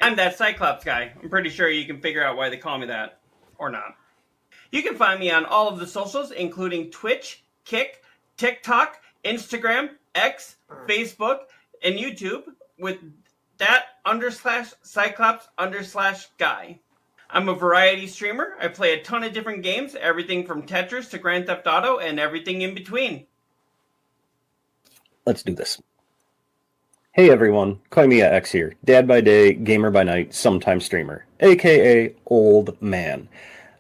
I'm that Cyclops guy. I'm pretty sure you can figure out why they call me that. Or not. You can find me on all of the socials, including Twitch, Kick, TikTok, Instagram, X, Facebook, and YouTube with that _Cyclops_guy. I'm a variety streamer. I play a ton of different games, everything from Tetris to Grand Theft Auto and everything in between. Let's do this. Hey everyone, Koimiya X here, dad by day, gamer by night, sometimes streamer, aka old man.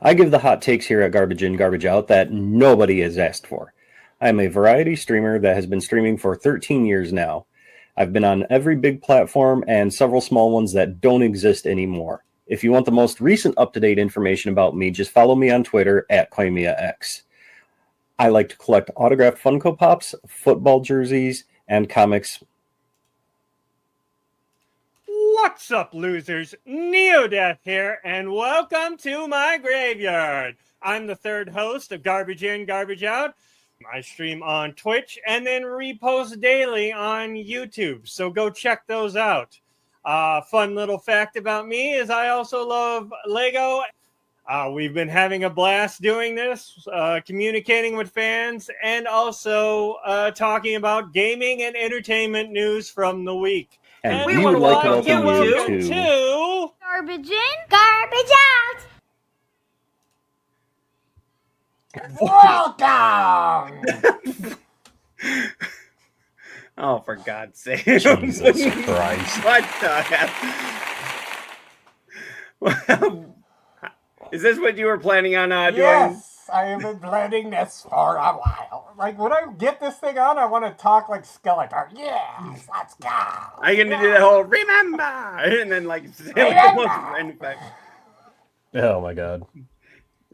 I give the hot takes here at Garbage In, Garbage Out that nobody has asked for. I am a variety streamer that has been streaming for 13 years now. I've been on every big platform and several small ones that don't exist anymore. If you want the most recent up-to-date information about me, just follow me on Twitter at KoimiyaX. I like to collect autographed Funko Pops, football jerseys, and comics. What's up, losers? Neodeath here, and welcome to my graveyard. I'm the third host of Garbage In, Garbage Out. I stream on Twitch and then repost daily on YouTube, so go check those out. Fun little fact about me is I also love Lego. We've been having a blast doing this, communicating with fans, and also talking about gaming and entertainment news from the week. And we would like to welcome you to Garbage In, Garbage Out. Welcome! Oh, for God's sake. Jesus Christ. What the hell? Is this what you were planning on doing? Yes, I have been planning this for a while. Like, when I get this thing on, I want to talk like Skeletor. Yes, let's go. Are you going to do the whole remember? And then, like, Oh my God.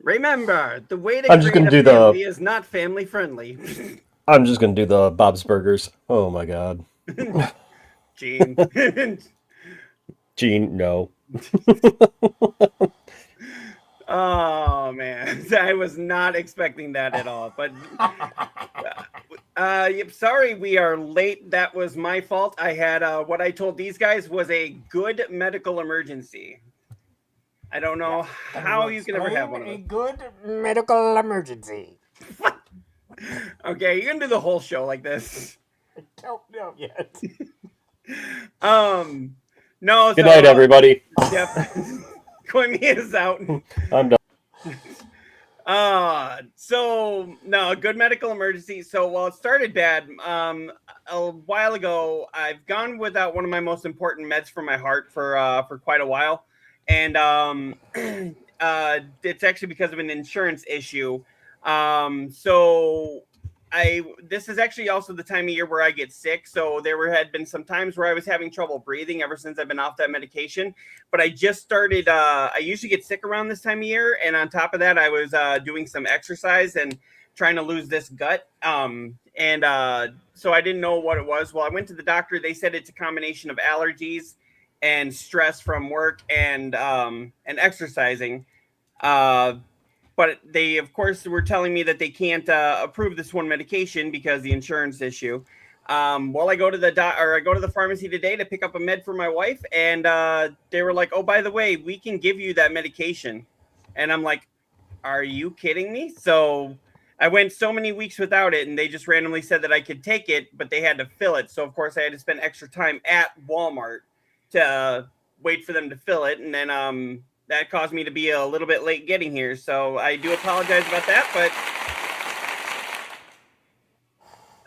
Remember, the way to I'm just gonna do family is not family friendly. I'm just going to do the Bob's Burgers. Oh my God. Gene. Gene, no. Oh, man. I was not expecting that at all. But, sorry we are late. That was my fault. I had, what I told these guys was a good medical emergency. I don't know how you can ever have one of those. A good medical emergency. Okay, you're going to do the whole show like this. I don't know yet. No. Good night, everybody. Yep. Koimiya is out. I'm done. No, good medical emergency. So, well, it started bad. A while ago, I've gone without one of my most important meds for my heart for quite a while. And it's actually because of an insurance issue. This is actually also the time of year where I get sick. So had been some times where I was having trouble breathing ever since I've been off that medication. But I just started, I usually get sick around this time of year. And on top of that, I was doing some exercise and trying to lose this gut. So I didn't know what it was. Well, I went to the doctor. They said it's a combination of allergies and stress from work and exercising. But they, of course, were telling me that they can't approve this one medication because the insurance issue. Well, I go to the pharmacy today to pick up a med for my wife, and they were like, "Oh, by the way, we can give you that medication." And I'm like, "Are you kidding me?" So I went so many weeks without it, and they just randomly said that I could take it, but they had to fill it. So of course, I had to spend extra time at Walmart to wait for them to fill it, and then that caused me to be a little bit late getting here. So I do apologize about that, but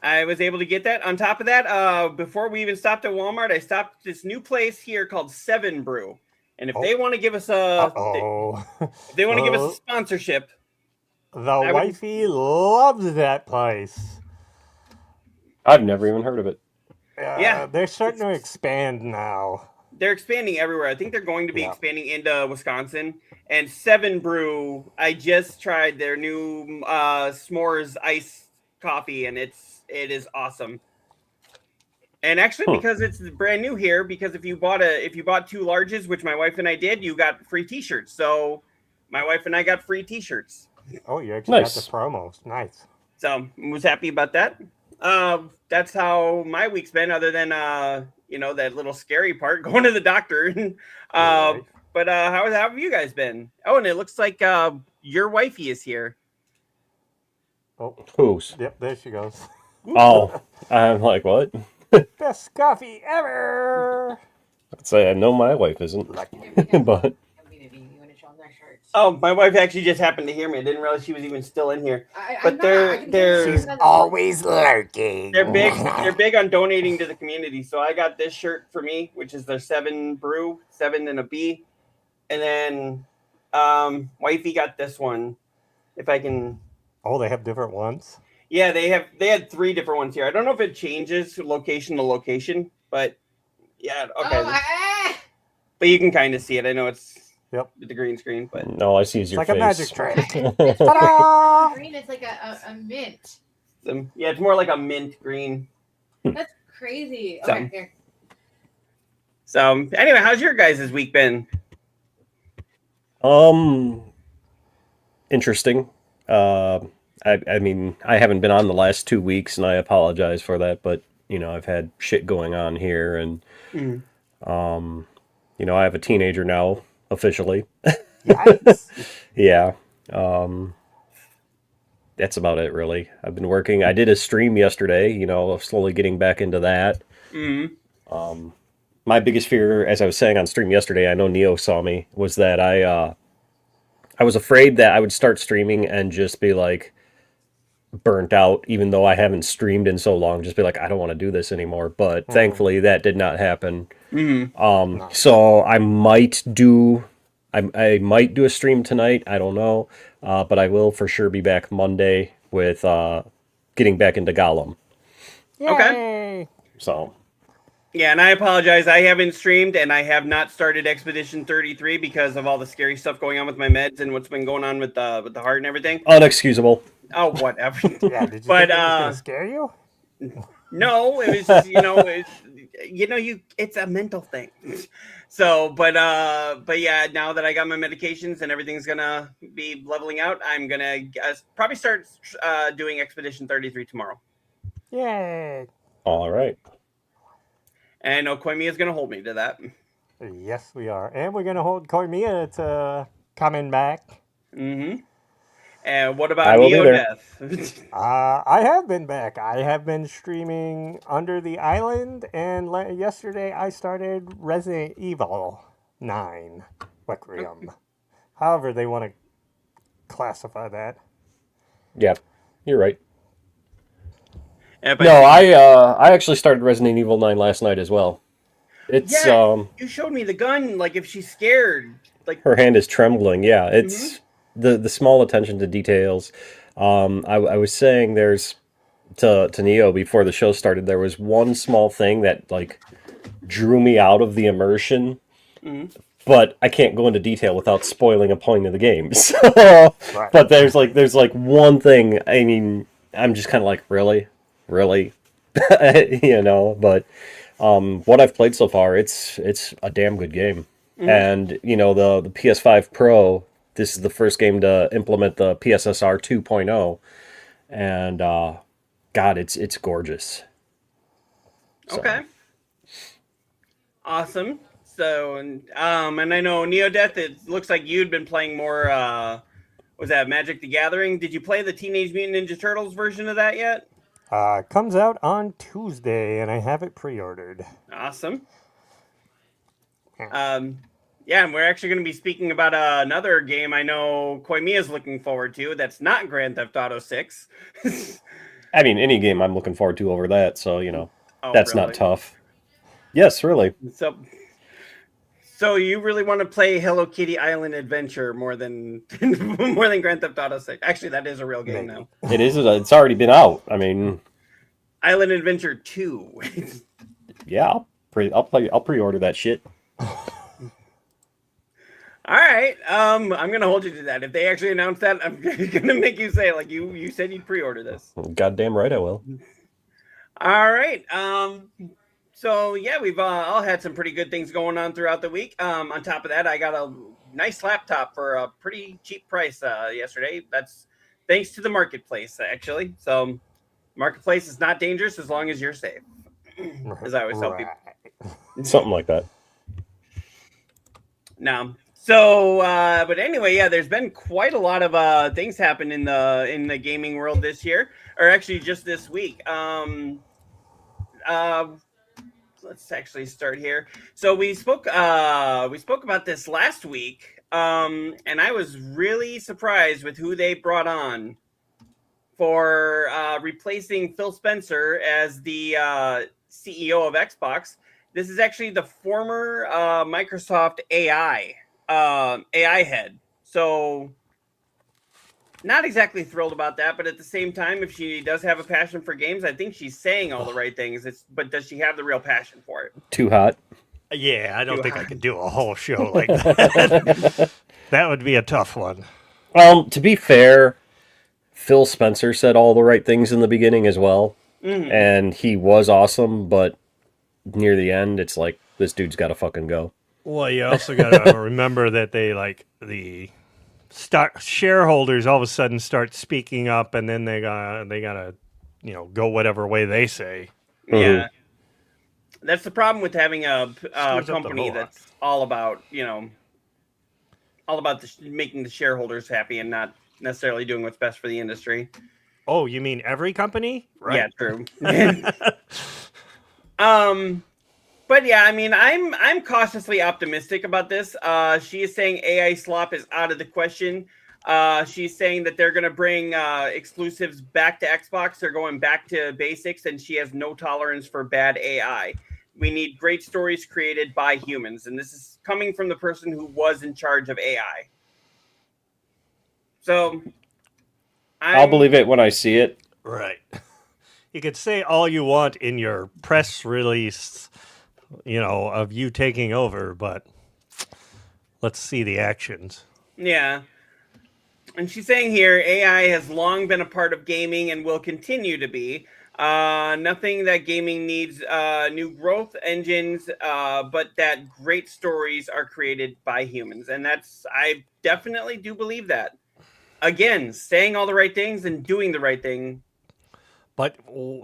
I was able to get that. On top of that, before we even stopped at Walmart, I stopped at this new place here called 7 Brew. And if they want to give us a sponsorship, the wifey loves that place. I've never even heard of it. Yeah. They're starting to expand now. They're expanding everywhere. I think they're going to be expanding into Wisconsin. And 7 Brew, I just tried their new s'mores iced coffee, and it is awesome. And actually, because it's brand new here, because if you bought 2 larges, which my wife and I did, you got free T-shirts. So my wife and I got free T-shirts. Oh, you actually got the promos. Nice. So I was happy about that. That's how my week's been, other than that little scary part going to the doctor. Right. But how have you guys been? Oh, and it looks like your wifey is here. Oh, Who's? yep, there she goes. Oh, I'm like, what? Best coffee ever. I'd say I know my wife isn't, but Oh, my wife actually just happened to hear me. I didn't realize she was even still in here. But I'm not. I can hear you. She's always lurking. they're big. They're big on donating to the community. So I got this shirt for me, which is their 7 brew, 7 and a B, and then wifey got this one. If I can, Oh, they have different ones. yeah, they had 3 different ones here. I don't know if it changes location to location, but yeah, okay. But you can kind of see it. I know it's Yep. the green screen, but no, I see It's your like face. a magic trick. It's Ta-da! green. It's like a mint. yeah, it's more like a mint green. That's crazy. So- Okay, here. So anyway, how's your guys' week been? Interesting. I mean, I haven't been on the last 2 weeks, and I apologize for that. But I've had shit going on here, and Mhm. I have a teenager now officially. Yikes. Yeah. That's about it, really. I've been working. I did a stream yesterday. Slowly getting back into that. Mm-hmm. My biggest fear, as I was saying on stream yesterday, I know Neo saw me, was that I was afraid that I would start streaming and just be like burnt out, even though I haven't streamed in so long. Just be like, I don't want to do this anymore. But thankfully, that did not happen. Mm-hmm. So I might do a stream tonight. I don't know, but I will for sure be back Monday with getting back into Gollum. Okay. Yay. So Yeah, and I apologize. I haven't streamed, and I have not started Expedition 33 because of all the scary stuff going on with my meds and what's been going on with the heart and everything. unexcusable. Oh, whatever. Yeah, did you But, think it was going to scare you? No, it was just, it's a mental thing. So, but yeah, now that I got my medications and everything's gonna be leveling out, I'm gonna probably start doing Expedition 33 tomorrow. Yay. All right. And I know Koimiya is gonna hold me to that. Yes, we are. And we're going to hold Koimiya to coming back. Mm-hmm. And what I about will be Neo there. Death? I have been back. I have been streaming Under the Island, and yesterday I started Resident Evil 9 Requiem. However they want to classify that. Yeah, you're right. Yeah, but- No, I actually started Resident Evil 9 last night as well. It's Yeah, you showed me the gun. Like if she's scared, like her hand is trembling. Yeah, it's the small attention to details. I was saying there's to Neo before the show started. There was one small thing that like drew me out of the immersion, but I can't go into detail without spoiling a point of the game. So, Right. but there's like one thing. I mean, I'm just kind of like really, But what I've played so far, it's a damn good game. And the PS5 Pro, this is the first game to implement the PSSR 2.0, and God, it's gorgeous. So, okay, awesome. So, and I know Neo Death. It looks like you'd been playing more. Was that Magic the Gathering? Did you play the Teenage Mutant Ninja Turtles version of that yet? Comes out on Tuesday, and I have it pre-ordered. Awesome. Yeah, and we're actually going to be speaking about another game I know Koimiya is looking forward to. That's not Grand Theft Auto 6. I mean, any game I'm looking forward to over that. So Oh, that's really? not tough. Yes, really. So you really want to play Hello Kitty Island Adventure more than more than Grand Theft Auto 6? Actually, that is a real game Maybe. now. It is. It's already been out. I mean, Island Adventure 2. yeah, I'll pre-order that shit. All right. I'm gonna hold you to that. If they actually announce that, I'm gonna make you say like you said you'd pre-order this. Goddamn right I will. All right. So yeah, we've all had some pretty good things going on throughout the week. On top of that, I got a nice laptop for a pretty cheap price yesterday. That's thanks to the marketplace, actually. So Marketplace is not dangerous as long as you're safe. As I always tell people. Something like that. No. So, but anyway, yeah, there's been quite a lot of things happen in the gaming world this year, or actually just this week. Let's actually start here. So we spoke about this last week, and I was really surprised with who they brought on for replacing Phil Spencer as the CEO of Xbox. This is actually the former Microsoft AI head. So not exactly thrilled about that, but at the same time, if she does have a passion for games, I think she's saying all the right things. But does she have the real passion for it? Too hot. Yeah, I don't Too think I hot. could do a whole show like that. That would be a tough one. To be fair, Phil Spencer said all the right things in the beginning as well. Mhm. And he was awesome, but near the end, it's like, this dude's got to fucking go. Well, you also got to remember that the stock shareholders all of a sudden start speaking up, and then they gotta go whatever way they say. Yeah, that's the problem with having a Screws up the company roll. that's all about making the shareholders happy and not necessarily doing what's best for the industry. Oh, you mean every company? Yeah, true. But yeah, I mean, I'm cautiously optimistic about this. She is saying AI slop is out of the question. She's saying that they're going to bring exclusives back to Xbox. They're going back to basics, and she has no tolerance for bad AI. We need great stories created by humans, and this is coming from the person who was in charge of AI. So I'll believe it when I see it. Right. You could say all you want in your press release, of you taking over, but let's see the actions. Yeah. And she's saying here, AI has long been a part of gaming and will continue to be. Nothing that gaming needs new growth engines, but that great stories are created by humans. And I definitely do believe that. Again, saying all the right things and doing the right thing. But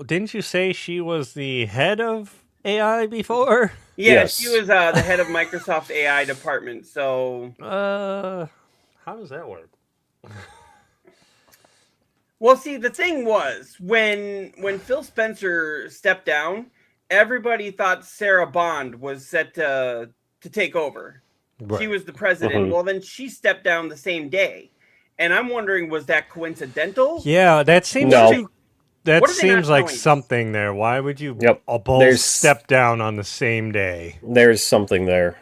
didn't you say she was the head of AI before? Yeah, Yes. she was the head of Microsoft's AI department. So, How does that work? well, see, the thing was when Phil Spencer stepped down, everybody thought Sarah Bond was set to take over. Right. She was the president. Mhm. Well, then she stepped down the same day, and I'm wondering, was that coincidental? Yeah, that seems No. that What are they not seems like telling us? something there. Why would you Yep. both There's- step down on the same day? There's something there.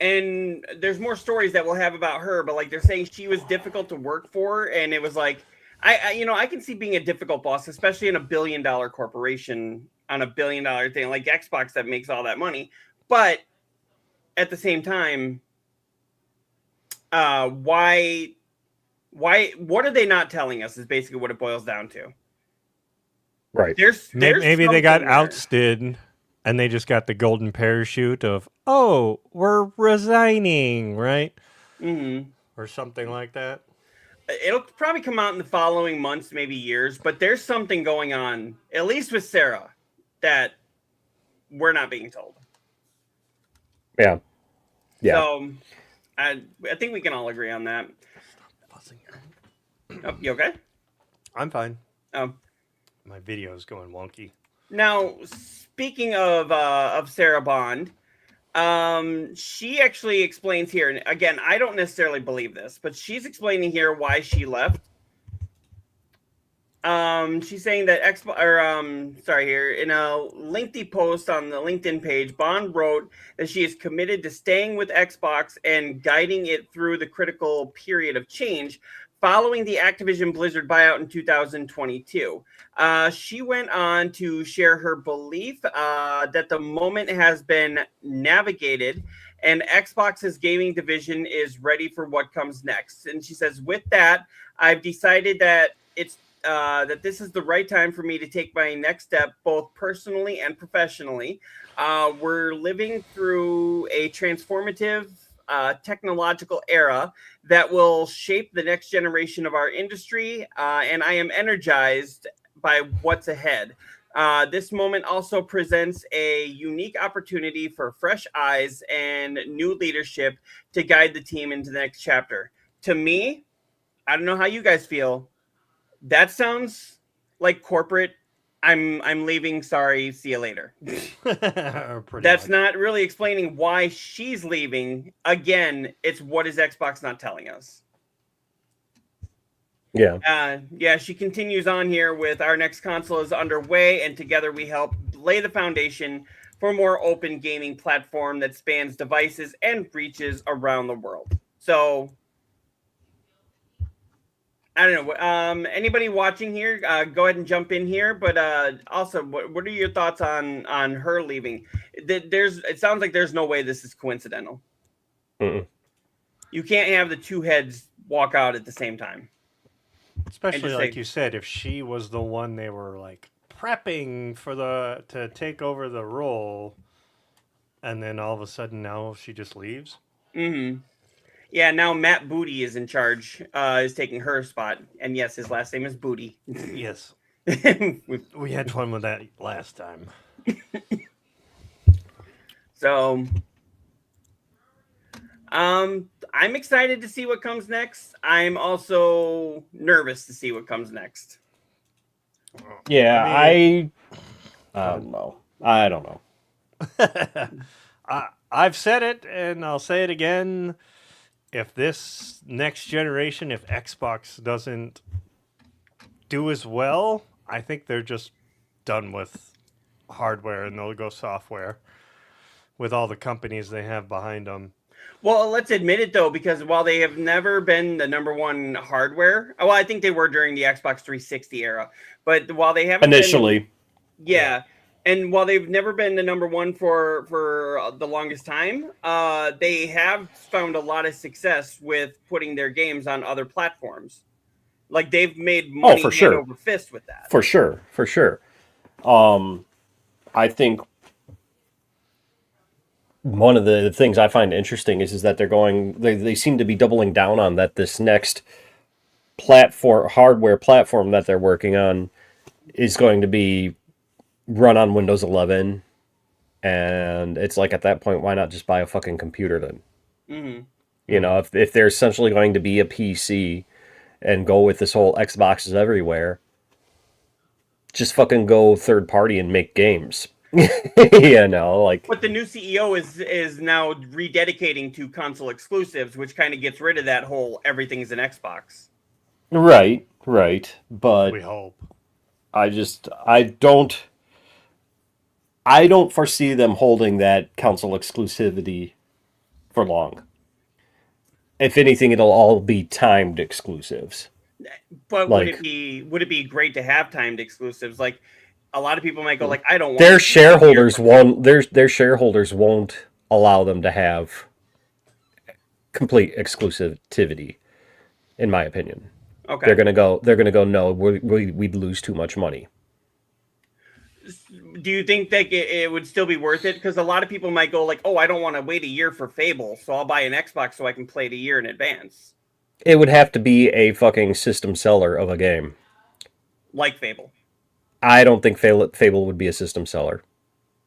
And there's more stories that we'll have about her, but like they're saying she was difficult to work for, and it was like I can see being a difficult boss, especially in $1 billion corporation on $1 billion thing like Xbox that makes all that money. But at the same time, why what are they not telling us is basically what it boils down to. Right. There's Maybe they got something there. ousted and they just got the golden parachute of, oh, we're resigning, right? Mm-hmm. Or something like that. It'll probably come out in the following months, maybe years, but there's something going on, at least with Sarah, that we're not being told. Yeah. Yeah. So I think we can all agree on that. Oh, you okay? I'm fine. Oh. My video is going wonky. Now, speaking of Sarah Bond, she actually explains here, and again, I don't necessarily believe this, but she's explaining here why she left. She's saying that here in a lengthy post on the LinkedIn page, Bond wrote that she is committed to staying with Xbox and guiding it through the critical period of change following the Activision Blizzard buyout in 2022. She went on to share her belief that the moment has been navigated and Xbox's gaming division is ready for what comes next. And she says, with that, I've decided that that this is the right time for me to take my next step, both personally and professionally. We're living through a transformative technological era that will shape the next generation of our industry, and I am energized by what's ahead. This moment also presents a unique opportunity for fresh eyes and new leadership to guide the team into the next chapter. To me, I don't know how you guys feel. That sounds like corporate. I'm leaving. Sorry. See you later. That's not really explaining why she's leaving. Again, it's what is Xbox not telling us? Yeah. She continues on here with our next console is underway, and together we help lay the foundation for a more open gaming platform that spans devices and reaches around the world. So, I don't know. Anybody watching here, go ahead and jump in here. But also, what are your thoughts on her leaving? It sounds like there's no way this is coincidental. Mm-mm. You can't have the two heads walk out at the same time. Especially like you said, if she was the one they were like prepping for to take over the role, and then all of a sudden now she just leaves. Mm-hmm. Yeah, now Matt Booty is in charge, is taking her spot. And yes, his last name is Booty. Yes. We had fun with that last time. So, I'm excited to see what comes next. I'm also nervous to see what comes next. Yeah, I don't know. I don't know. I've said it, and I'll say it again. If this next generation, if Xbox doesn't do as well, I think they're just done with hardware and they'll go software with all the companies they have behind them. Well, let's admit it, though, because while they have never been the number one hardware, well, I think they were during the Xbox 360 era, but while they haven't initially, and while they've never been the number one for the longest time, they have found a lot of success with putting their games on other platforms. Like they've made money hand over fist with that. For sure. I think one of the things I find interesting is that they seem to be doubling down on that this next hardware platform that they're working on is going to be run on Windows 11, and it's like at that point, why not just buy a fucking computer then? Mm-hmm. You know, if they're essentially going to be a PC and go with this whole Xboxes everywhere, just fucking go third party and make games. You know, like. But the new CEO is now rededicating to console exclusives, which kind of gets rid of that whole everything's an Xbox. Right. But we hope. I don't foresee them holding that console exclusivity for long. If anything, it'll all be timed exclusives. But would it be great to have timed exclusives? Like a lot of people might go like, I don't want their shareholders won't allow them to have complete exclusivity, in my opinion. Okay. They're gonna go no, we'd lose too much money. Do you think that it would still be worth it? Because a lot of people might go like, oh, I don't want to wait a year for Fable, so I'll buy an Xbox so I can play it a year in advance. It would have to be a fucking system seller of a game. Like Fable. I don't think Fable would be a system seller.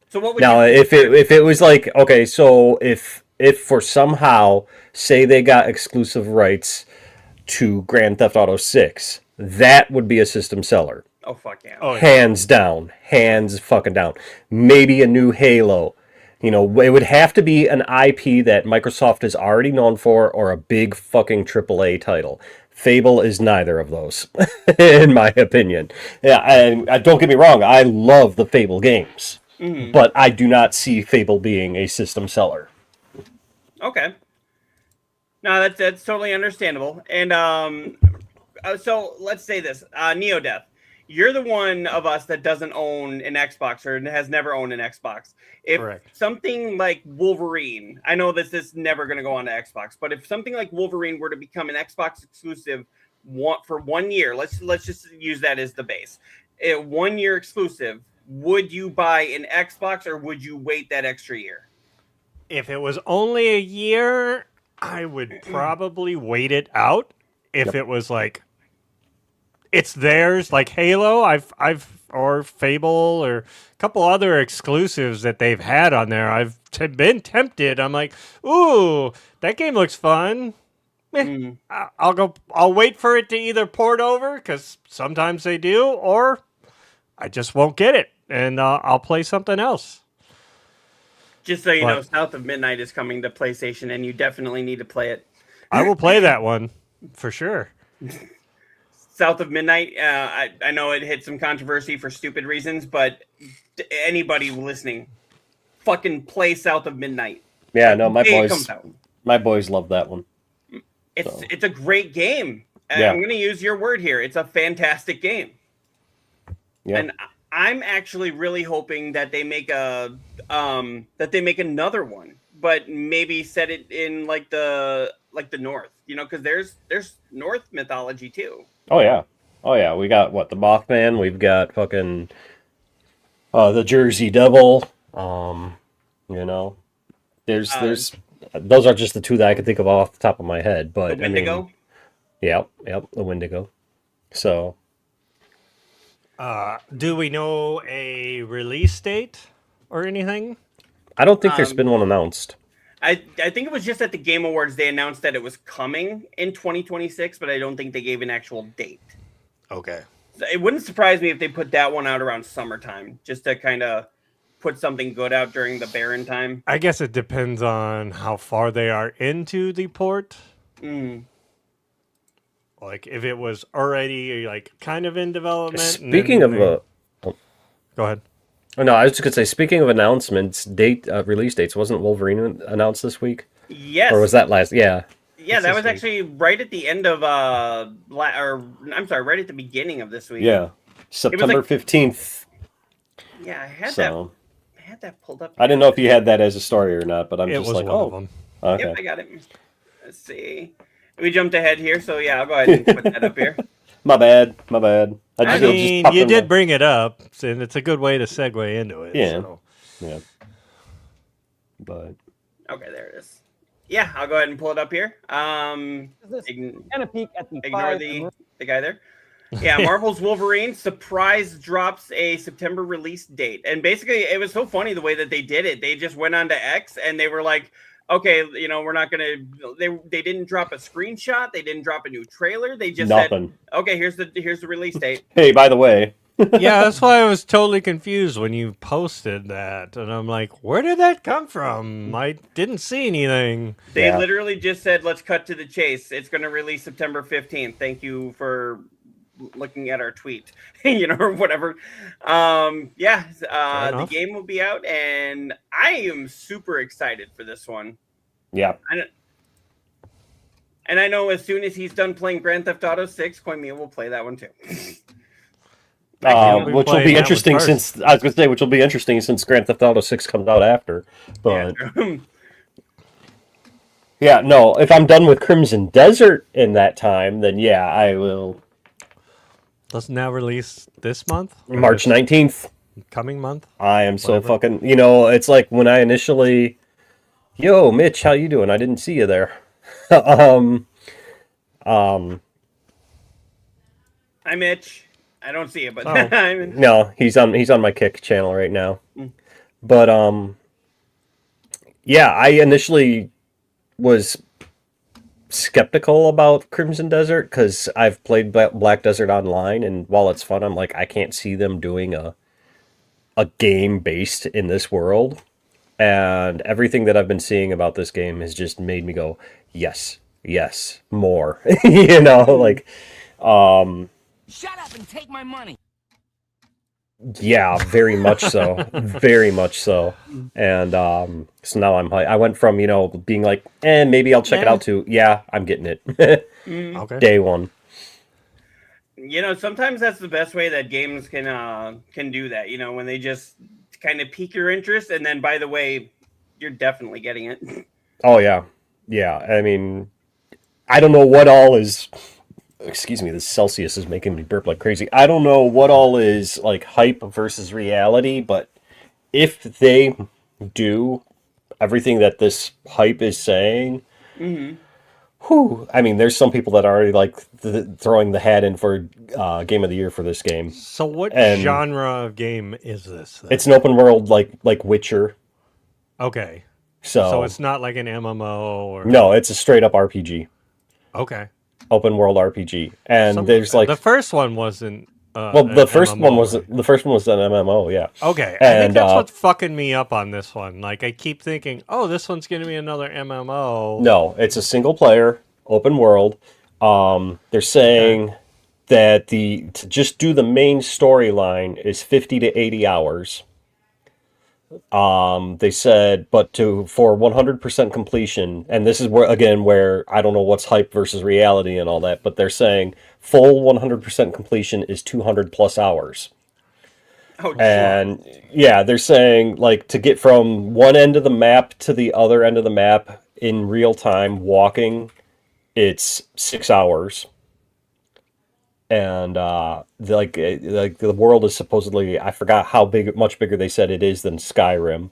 So what would now, if it was like, okay, so if for somehow, say they got exclusive rights to Grand Theft Auto 6, that would be a system seller. Oh, fuck yeah. Oh, yeah. Hands down. Hands fucking down. Maybe a new Halo. You know, it would have to be an IP that Microsoft is already known for or a big fucking AAA title. Fable is neither of those, in my opinion. Yeah, and don't get me wrong, I love the Fable games. Mm-hmm. But I do not see Fable being a system seller. Okay. No, that's totally understandable. And so let's say this. Neodeath. You're the one of us that doesn't own an Xbox or has never owned an Xbox. If Correct. Something like Wolverine, I know this is never going to go on to Xbox, but if something like Wolverine were to become an Xbox exclusive for 1 year, let's just use that as the base. 1 year exclusive, would you buy an Xbox or would you wait that extra year? If it was only a year, I would probably wait it out. If it was like it's theirs. Like Halo, or Fable or a couple other exclusives that they've had on there. I've been tempted. I'm like, ooh, that game looks fun. Mm. I'll wait for it to either port over, because sometimes they do, or I just won't get it, and I'll play something else. Just so you know, But- South of Midnight is coming to PlayStation, and you definitely need to play it. I will play that one for sure. South of Midnight, I know it hit some controversy for stupid reasons, but anybody listening, fucking play South of Midnight. Yeah, no, It comes out. my boys love that one. It's a great game. Yeah. I'm going to use your word here. It's a fantastic game. Yeah. And I'm actually really hoping that they make another one, but maybe set it in like the North, because there's North mythology too. Oh yeah. We got the Mothman. We've got fucking the Jersey Devil. There's those are just the two that I can think of off the top of my head. But The Wendigo. Yep, the Wendigo. So Do we know a release date or anything? I don't think there's been one announced. I think it was just at the Game Awards they announced that it was coming in 2026, but I don't think they gave an actual date. Okay. So it wouldn't surprise me if they put that one out around summertime, just to kind of put something good out during the barren time. I guess it depends on how far they are into the port. Mm. Like if it was already like kind of in development. Speaking of go ahead. no, I was just gonna say. Speaking of announcements, release dates. Wasn't Wolverine announced this week, Yes. or was that last? Yeah, Yeah, that this was week? actually right at the end of right at the beginning of this week. yeah, September 15th. Yeah, I had So that pulled up. I didn't know if you had that as a story or not, but I'm It just was like, one of them. okay. Yep, I got it. Let's see. We jumped ahead here, so yeah, I'll go ahead and put that up here. My bad. I it just mean, popped you in did my- bring it up, and it's a good way to segue into it. Yeah. So. Yeah. But Okay, there it is. Yeah, I'll go ahead and pull it up here. This Ign- kind of peek at the ignore five the guy there. Yeah, Marvel's Wolverine surprise drops a September release date, and basically it was so funny the way that they did it. They just went on to X and they were like, "Okay, we're not gonna." They didn't drop a screenshot. They didn't drop a new trailer. They just nothing. said, "Okay, here's the release date." Hey, by the way, Yeah, that's why I was totally confused when you posted that. And I'm like, where did that come from? I didn't see anything. They Yeah. literally just said, "Let's cut to the chase. It's going to release September 15th. Thank you for looking at our tweet," or whatever. The enough. game will be out, and I am super excited for this one. yeah, And I know as soon as he's done playing Grand Theft Auto 6, Koimiya will play that one too. I'll be which will playing be that one interesting first. since I was gonna say, which will be interesting since Grand Theft Auto 6 comes out after. But yeah, no, if I'm done with Crimson Desert in that time, then yeah, I will. Doesn't now release this month? Or March this 19th. coming month? I am so Whatever. fucking. It's like when I initially. Yo, Mitch, how you doing? I didn't see you there. Hi, Mitch. I don't see it, but Oh. I'm No, he's on my Kick channel right now. But yeah, I initially was skeptical about Crimson Desert because I've played Black Desert Online, and while it's fun, I'm like, I can't see them doing a game based in this world. And everything that I've been seeing about this game has just made me go, yes, more. Like, Shut up and take my money. yeah, very much so. Very much so. And so now I went from, being like, maybe I'll check it out to, yeah, I'm getting it. Okay. Day one. sometimes that's the best way that games can do that. When they just kind of pique your interest, and then by the way, you're definitely getting it. Oh, yeah. Yeah, I mean, I don't know what all is... Excuse me, this Celsius is making me burp like crazy. I don't know what all is, like, hype versus reality, but if they do everything that this hype is saying, Whew. I mean, there's some people that are already like throwing the hat in for game of the year for this game. So what And genre of game is this then? It's an open world like Witcher. Okay. So, So it's not like an MMO or no, it's a straight up RPG, okay. open world RPG. And there's like the first one wasn't. well, an the first one MMO, was right? the first one was an MMO, yeah. Okay, I think And that's what's fucking me up on this one. Like I keep thinking, oh, this one's gonna be another MMO. no, it's a single player open world. They're saying that to just do the main storyline is 50 to 80 hours. They said, but for 100% completion, and this is where I don't know what's hype versus reality and all that, but they're saying full 100% completion is 200 plus hours. Oh, And yeah, they're saying like to get from one end of the map to the other end of the map in real time walking, it's 6 hours. And the world is supposedly, I forgot how much bigger they said it is than Skyrim.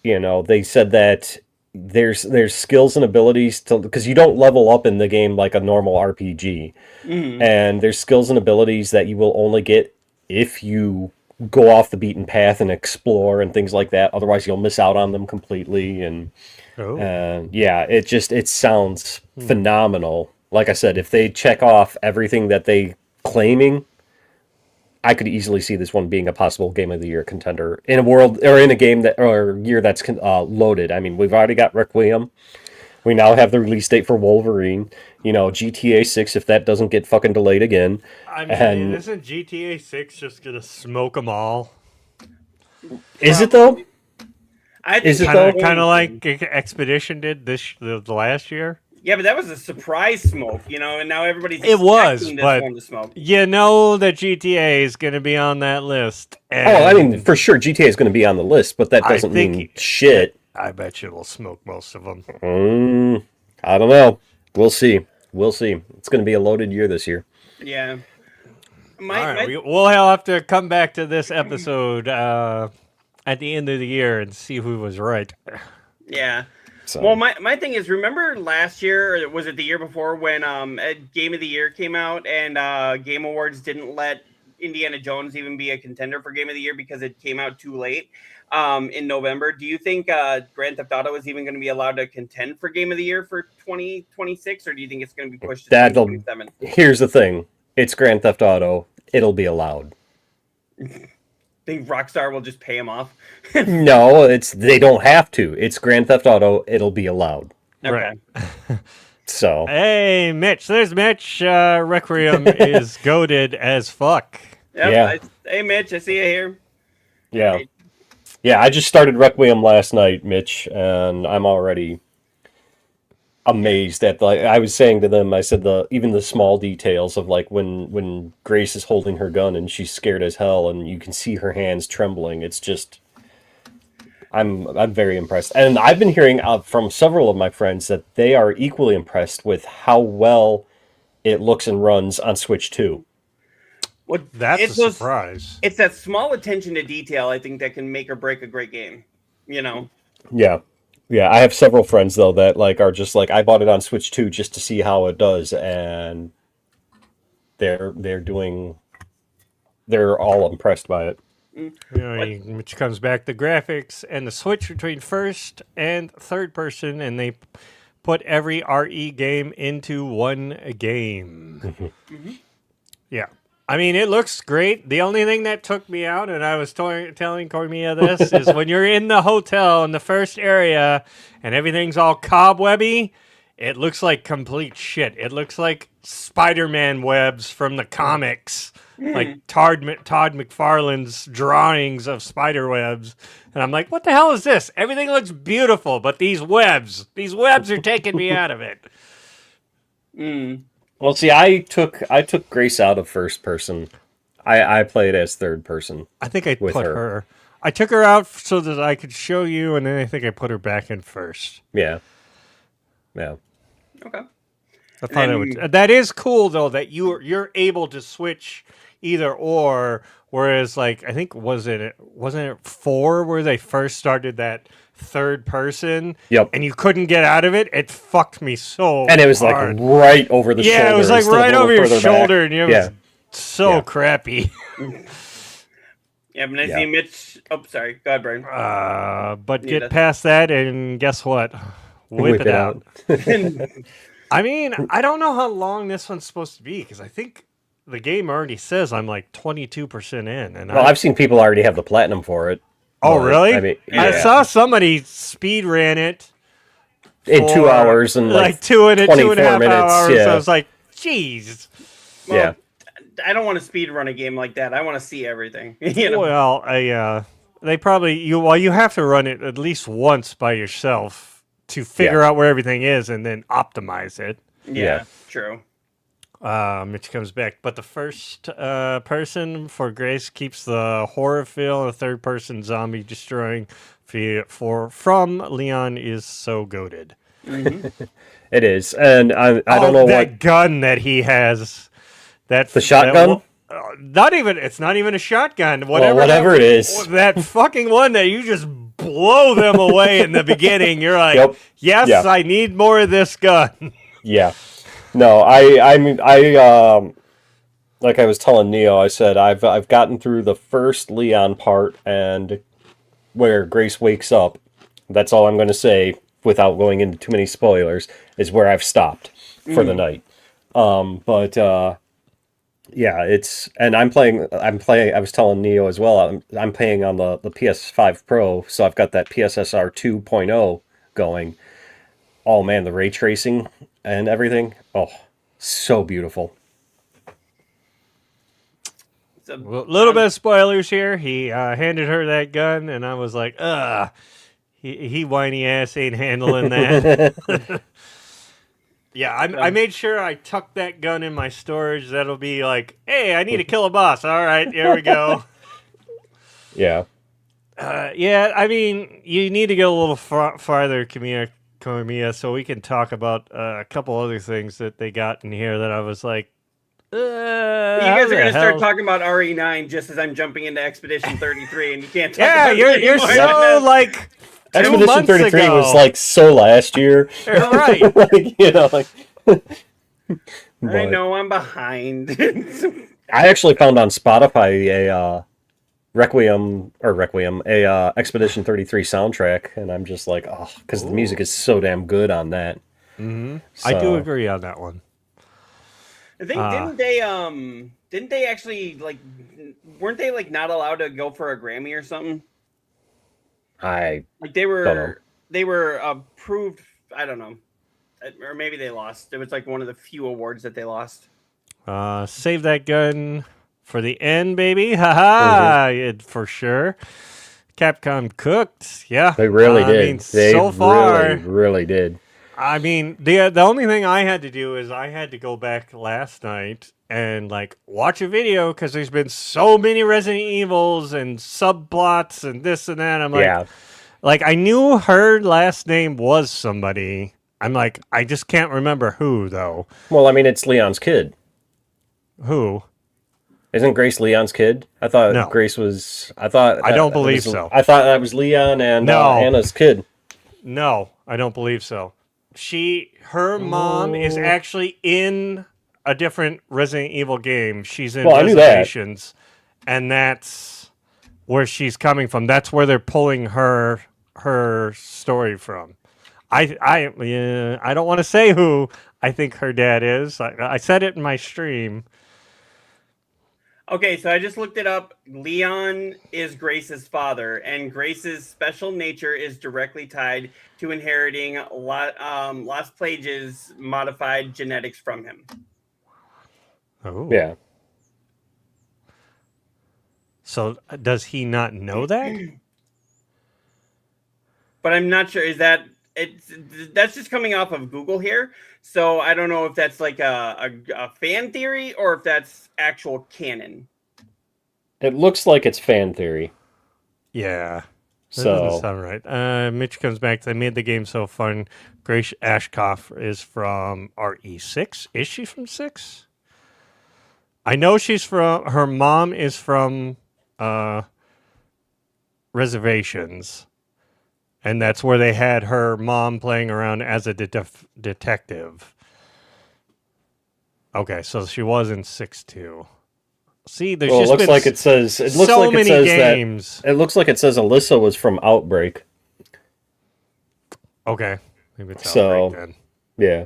They said that there's skills and abilities because you don't level up in the game like a normal RPG. And there's skills and abilities that you will only get if you go off the beaten path and explore and things like that. Otherwise, you'll miss out on them completely. And yeah, it sounds phenomenal. Like I said, if they check off everything that they claiming, I could easily see this one being a possible game of the year contender in a world or in a game or year that's loaded. I mean, we've already got Requiem. We now have the release date for Wolverine. GTA 6 if that doesn't get fucking delayed again. I mean, isn't GTA 6 just gonna smoke them all? Is it though? I think Is it Kind of like Expedition did the last year. Yeah, but that was a surprise smoke, and now everybody's It was, expecting this but one to smoke. you know that GTA is going to be on that list. And I mean, for sure, GTA is going to be on the list, but that doesn't mean shit. I bet you will smoke most of them. I don't know. We'll see. It's going to be a loaded year this year. Yeah. All right, we'll have to come back to this episode at the end of the year and see who was right. Yeah. So. Well, my thing is, remember last year, or was it the year before, when Game of the Year came out and Game Awards didn't let Indiana Jones even be a contender for Game of the Year because it came out too late in November? Do you think Grand Theft Auto is even going to be allowed to contend for Game of the Year for 2026, or do you think it's going to be pushed to 2027? Here's the thing. It's Grand Theft Auto. It'll be allowed. Think Rockstar will just pay him off? No, they don't have to. It's Grand Theft Auto. It'll be allowed. Okay. Right. So. Hey, Mitch. There's Mitch. Requiem is goated as fuck. Yep, Yeah. Hey, Mitch, I see you here. Yeah. Yeah, I just started Requiem last night, Mitch, and I'm already amazed at I was saying to them, I said even the small details of like when Grace is holding her gun and she's scared as hell and you can see her hands trembling. It's just I'm very impressed. And I've been hearing from several of my friends that they are equally impressed with how well it looks and runs on Switch 2. Well, That's a surprise. It's that small attention to detail, I think, that can make or break a great game. Yeah. Yeah, I have several friends though that are just like, I bought it on Switch 2 just to see how it does, and they're all impressed by it. Which comes back to graphics and the switch between first and third person, and they put every RE game into one game. Yeah. I mean, it looks great. The only thing that took me out, and I was telling Cormia this, is when you're in the hotel in the first area and everything's all cobwebby, it looks like complete shit. It looks like Spider-Man webs from the comics, like Todd McFarlane's drawings of spider webs. And I'm like, what the hell is this? Everything looks beautiful, but these webs are taking me out of it. Well, see, I took Grace out of first person. I played as third person. I think I put her. I took her out so that I could show you, and then I think I put her back in first. Yeah. Okay. I thought that is cool though that you're able to switch either or. Whereas, like, I think wasn't it 4 where they first started that third person? Yep. And you couldn't get out of it. It fucked me so. And it was hard. like right over the shoulder. Yeah, it was like instead of a right little over your further shoulder, back. and it was so Yeah. crappy. Yeah, but I see Mitch. Oh, sorry. Go ahead, Brian. But Yeah, get that's- past that, and guess what? Whip it out. Oh, I mean, I don't know how long this one's supposed to be because I think the game already says I'm like 22% in, and Well, I've seen people already have the platinum for it. Oh, but, really? I mean, Yeah. I saw somebody speed ran it in 2 for, hours and like 2.5 24 minutes. hours. Yeah. So I was like, jeez. well, Yeah. I don't want to speed run a game like that. I want to see everything. You know? Well, they probably you have to run it at least once by yourself to figure out where everything is and then optimize it. Yeah, true. Mitch comes back, but the first person for Grace keeps the horror feel. The third person zombie destroying from Leon is so goated. It is, and I don't know that what gun that he has. the shotgun. It's not even a shotgun. Whatever it is. That fucking one that you just blow them away in the beginning. You're like, Yep. yes, Yeah. I need more of this gun. Yeah. No, I like I was telling Neo, I said I've gotten through the first Leon part and where Grace wakes up. That's all I'm going to say without going into too many spoilers is where I've stopped for the night. Yeah, and I'm playing I was telling Neo as well. I'm playing on the PS5 Pro, so I've got that PSSR 2.0 going. Oh man, the ray tracing and everything. Oh, so beautiful. So, Well, little bit of spoilers here. He handed her that gun, and I was like, he whiny ass ain't handling that. Yeah, I made sure I tucked that gun in my storage. That'll be like, hey, I need to kill a boss. All right, here we go. Yeah. Yeah, I mean, you need to go a little farther, Kamiya, so we can talk about a couple other things that they got in here that I was like, you guys are going to start talking about RE9 just as I'm jumping into Expedition 33, and you can't talk Yeah, about it you're anymore. so like 2 Expedition months 33 ago. was like so last year. You're right. Like, you know, like I but know I'm behind. I actually found on Spotify a Expedition 33 soundtrack, and I'm just like, oh, because the music is so damn good on that. Mm-hmm. So, I do agree on that one. I think didn't they actually like weren't they like not allowed to go for a Grammy or something? I Like they know. were approved. I don't know, or maybe they lost. It was like one of the few awards that they lost. Save that gun for the end, baby. Haha, for sure. Capcom cooked. Yeah. They really did. I mean, They so far, really did. I mean, the only thing I had to do is I had to go back last night and like watch a video because there's been so many Resident Evils and subplots and this and that. I'm like, Yeah. like I knew her last name was somebody. I'm like, I just can't remember who though. Well, I mean, it's Leon's kid. Who? Isn't Grace Leon's kid? I thought No. Grace was. I thought. I don't that believe was- so. I thought that was Leon and No. Anna's kid. No, I don't believe so. Her mom is actually in a different Resident Evil game. She's in Well, I knew that. Reservations, and that's where she's coming from. That's where they're pulling her story from. I don't want to say who I think her dad is. I said it in my stream. Okay, so I just looked it up. Leon is Grace's father, and Grace's special nature is directly tied to inheriting Las Plague's modified genetics from him. Oh, Yeah. So does he not know that? But I'm not sure. That's just coming off of Google here, so I don't know if that's like a fan theory or if that's actual canon. It looks like it's fan theory. Yeah. That So doesn't sound right. Mitch comes back. They made the game so fun. Grace Ashkoff is from RE6. Is she from 6? I know her mom is from Reservations. And that's where they had her mom playing around as a detective. Okay, so she was in 6-2. See, there's Well, it just looks been like it says. It looks so like it many says games. that. It looks like it says Alyssa was from Outbreak. Okay, maybe it's So- Outbreak then. Yeah,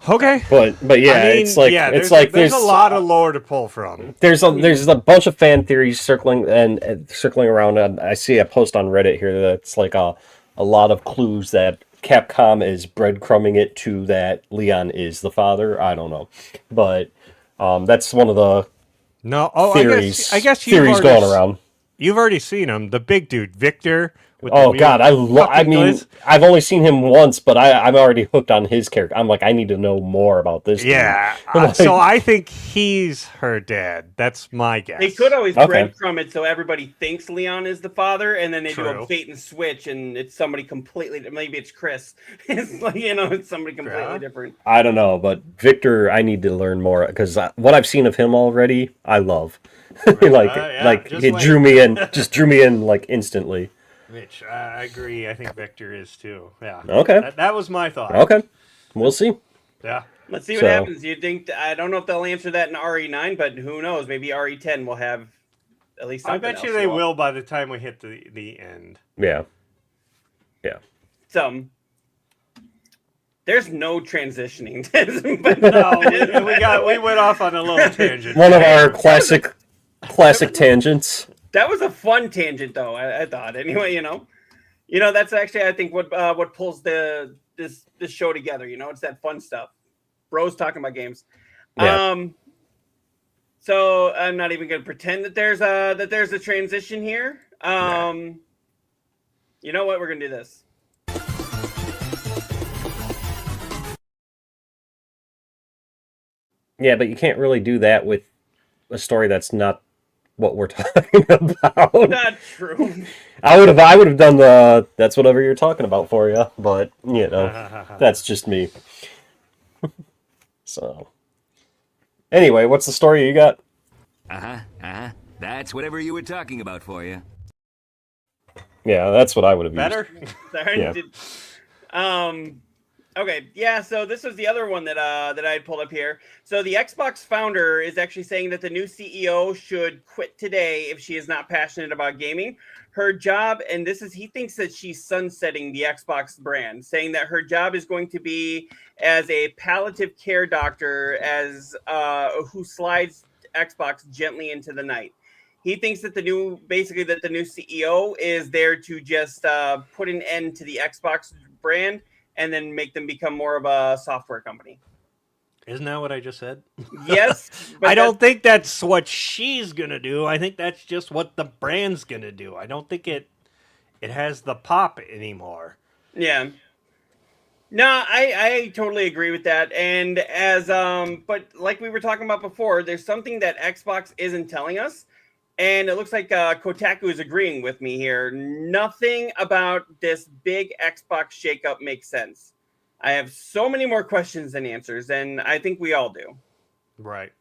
Okay, but yeah, I mean, it's like yeah, it's there's like there's a lot of lore to pull from. There's a bunch of fan theories circling and circling around. And I see a post on Reddit here that's like a lot of clues that Capcom is breadcrumbing it to that Leon is the father. I don't know, but that's one of the No, theories. I guess theories going around. You've already seen him, the big dude, Victor. With Oh the God, weird I fucking mean, glitz. I've only seen him once, but I'm already hooked on his character. I'm like, I need to know more about this. Yeah, dude. so I think he's her dad. That's my guess. They could always Okay. breadcrumb it so everybody thinks Leon is the father, and then they do True. a bait and switch, and it's somebody completely. Maybe it's Chris. It's like it's somebody completely Yeah. different. I don't know, but Victor, I need to learn more because what I've seen of him already, I love. Yeah, just it wait. drew me in, just drew me in like instantly. Mitch, I agree. I think Victor is too. Yeah. Okay. That was my thought. Okay, we'll see. Yeah. Let's see what So- happens. You think? I don't know if they'll answer that in RE9, but who knows? Maybe RE10 will have at least. I Something bet you else they show up. will by the time we hit the end. Yeah. So there's no transitioning. But No, we went off on a little tangent. One of our classic tangents. That was a fun tangent, though. I thought. Anyway, that's actually I think what pulls this show together. It's that fun stuff. Bros talking about games. Yeah. So I'm not even going to pretend that there's a transition here. You know what? We're gonna do this. Yeah, but you can't really do that with a story that's not what we're talking about. Not true. I would have done that's whatever you're talking about for you, but that's just me. So anyway, what's the story you got? That's whatever you were talking about for you. Yeah, that's what I would have used. Better? Sorry. Yeah. Okay. Yeah. So this was the other one that I had pulled up here. So the Xbox founder is actually saying that the new CEO should quit today if she is not passionate about gaming. Her job, and he thinks that she's sunsetting the Xbox brand, saying that her job is going to be as a palliative care doctor, who slides Xbox gently into the night. He thinks that the new CEO is there to just put an end to the Xbox brand and then make them become more of a software company. Isn't that what I just said? Yes. But I don't think that's what she's gonna do. I think that's just what the brand's gonna do. I don't think it has the pop anymore. Yeah. No, I totally agree with that. And but like we were talking about before, there's something that Xbox isn't telling us. And it looks like Kotaku is agreeing with me here. Nothing about this big Xbox shakeup makes sense. I have so many more questions than answers, and I think we all do. Right.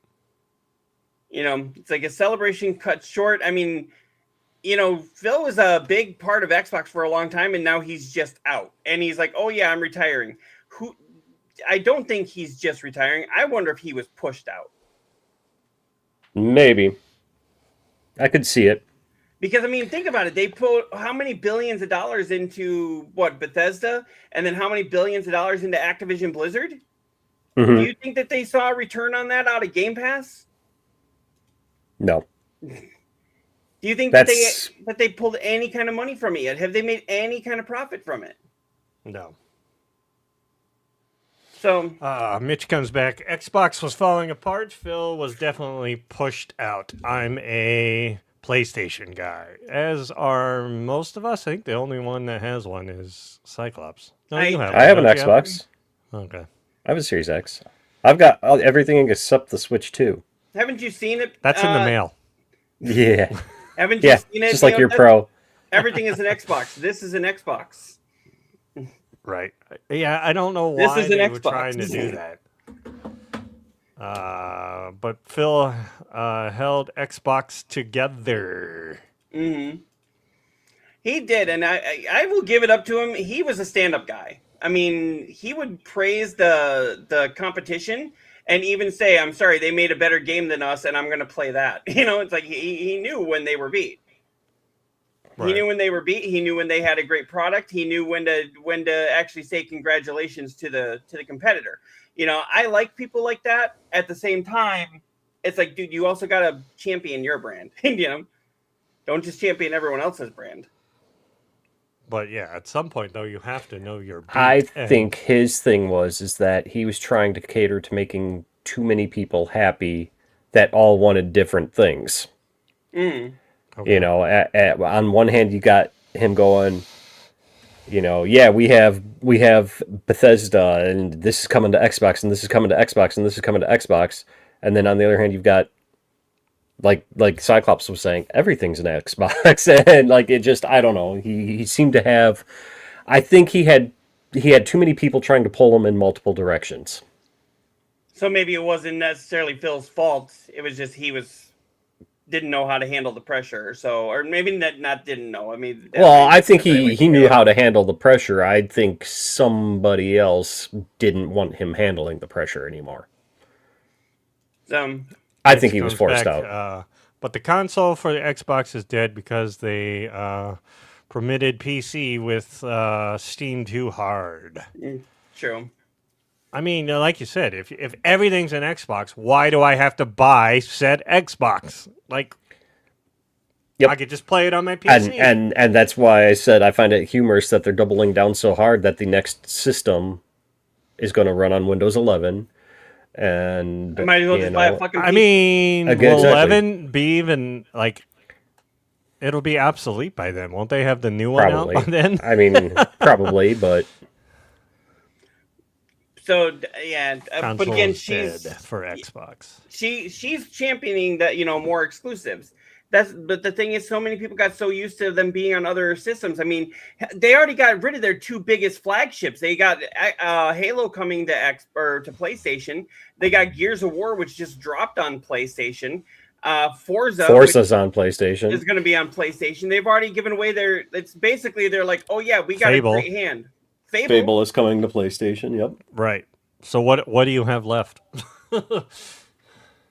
It's like a celebration cut short. I mean, Phil was a big part of Xbox for a long time, and now he's just out. And he's like, oh, yeah, I'm retiring. I don't think he's just retiring. I wonder if he was pushed out. Maybe. I could see it. Because, I mean, think about it. They put how many billions of dollars into, Bethesda? And then how many billions of dollars into Activision Blizzard? Mhm. Do you think that they saw a return on that out of Game Pass? No. Do you think that they pulled any kind of money from it yet? Have they made any kind of profit from it? No. So Mitch comes back. Xbox was falling apart. Phil was definitely pushed out. I'm a PlayStation guy, as are most of us. I think the only one that has one is Cyclops. No, you have one, I have an don't you Xbox. Okay. I have a Series X. I've got everything except the Switch too. haven't you seen it? That's in the mail. Yeah. Haven't you Yeah. seen it? Just like your That's- Pro. Everything is an Xbox. This is an Xbox. Right. Yeah, I don't know This why is an they were Xbox. trying to do that. But Phil held Xbox together. Hmm. He did, and I will give it up to him. He was a stand-up guy. I mean, he would praise the competition and even say, "I'm sorry, they made a better game than us, and I'm going to play that." It's like he knew when they were beat. Right. He knew when they were beat. He knew when they had a great product. He knew when to actually say congratulations to the competitor. I like people like that. At the same time, it's like, dude, you also got to champion your brand. Don't just champion everyone else's brand. But yeah, at some point though, you have to know your beat. I think his thing is that he was trying to cater to making too many people happy that all wanted different things. Mm. Okay. On one hand, you got him going, yeah, we have Bethesda, and this is coming to Xbox, and this is coming to Xbox, and this is coming to Xbox. And then on the other hand, you've got, like Cyclops was saying, everything's an Xbox. And it just, I don't know. He seemed to have, I think he had too many people trying to pull him in multiple directions. So maybe it wasn't necessarily Phil's fault. It was just he didn't know how to handle the pressure. Or maybe not didn't know. I mean, well, I think he knew how to handle the pressure. I think somebody else didn't want him handling the pressure anymore. I think he was forced out. But the console for the Xbox is dead because they permitted PC with Steam too hard. True. I mean, like you said, if everything's an Xbox, why do I have to buy said Xbox? Yep. I could just play it on my PC. And that's why I said I find it humorous that they're doubling down so hard that the next system is going to run on Windows 11. And I might as well just buy a fucking PC. I mean, Okay, will exactly. 11 be even it'll be obsolete by then? Won't they have the new one out by then? I mean, probably, but So yeah, but again, she's dead for Xbox. She's championing that more exclusives. But the thing is, so many people got so used to them being on other systems. I mean, they already got rid of their two biggest flagships. They got Halo coming to PlayStation. They got Gears of War, which just dropped on PlayStation. Forza's on PlayStation. Is going to be on PlayStation. They've already given away their. It's basically they're like, oh yeah, we got Fable. a great hand. Fable is coming to PlayStation. Yep. Right. So what do you have left?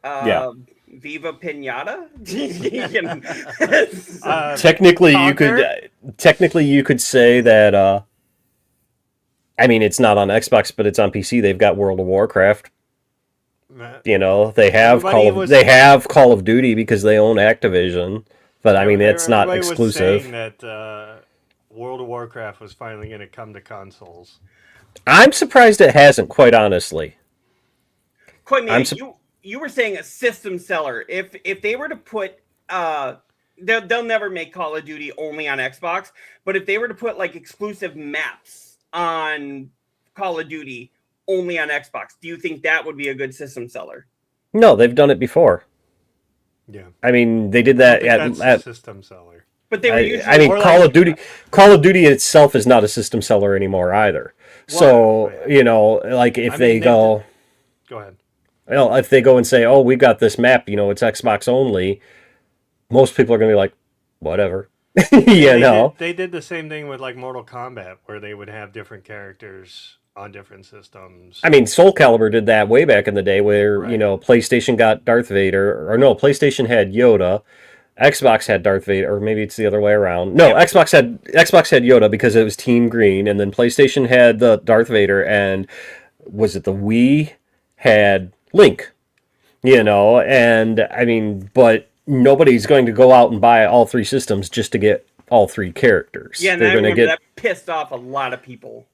Yeah. Viva Pinata. Technically, you could say that. I mean, it's not on Xbox, but it's on PC. They've got World of Warcraft. They have Call of Duty because they own Activision. But I mean, it's not exclusive. Was saying that World of Warcraft was finally going to come to consoles. I'm surprised it hasn't. Quite honestly. Quite me. You were saying a system seller. If they were to put they'll never make Call of Duty only on Xbox, but if they were to put exclusive maps on Call of Duty only on Xbox, do you think that would be a good system seller? No, they've done it before. Yeah. I mean, they did that at system seller. But they were usually I mean, Call of Duty itself is not a system seller anymore either. So, if they go ahead. Well, if they go and say, "Oh, we got this map, it's Xbox only," most people are going to be like, "Whatever," They did the same thing with Mortal Kombat, where they would have different characters on different systems. I mean, Soul Calibur did that way back in the day, where PlayStation got Darth Vader, or no, PlayStation had Yoda, Xbox had Darth Vader, or maybe it's the other way around. No, yeah. Xbox had Yoda because it was Team Green, and then PlayStation had the Darth Vader, and was it the Wii had Link, and I mean, but nobody's going to go out and buy all three systems just to get all three characters. Yeah, and I remember that pissed off a lot of people.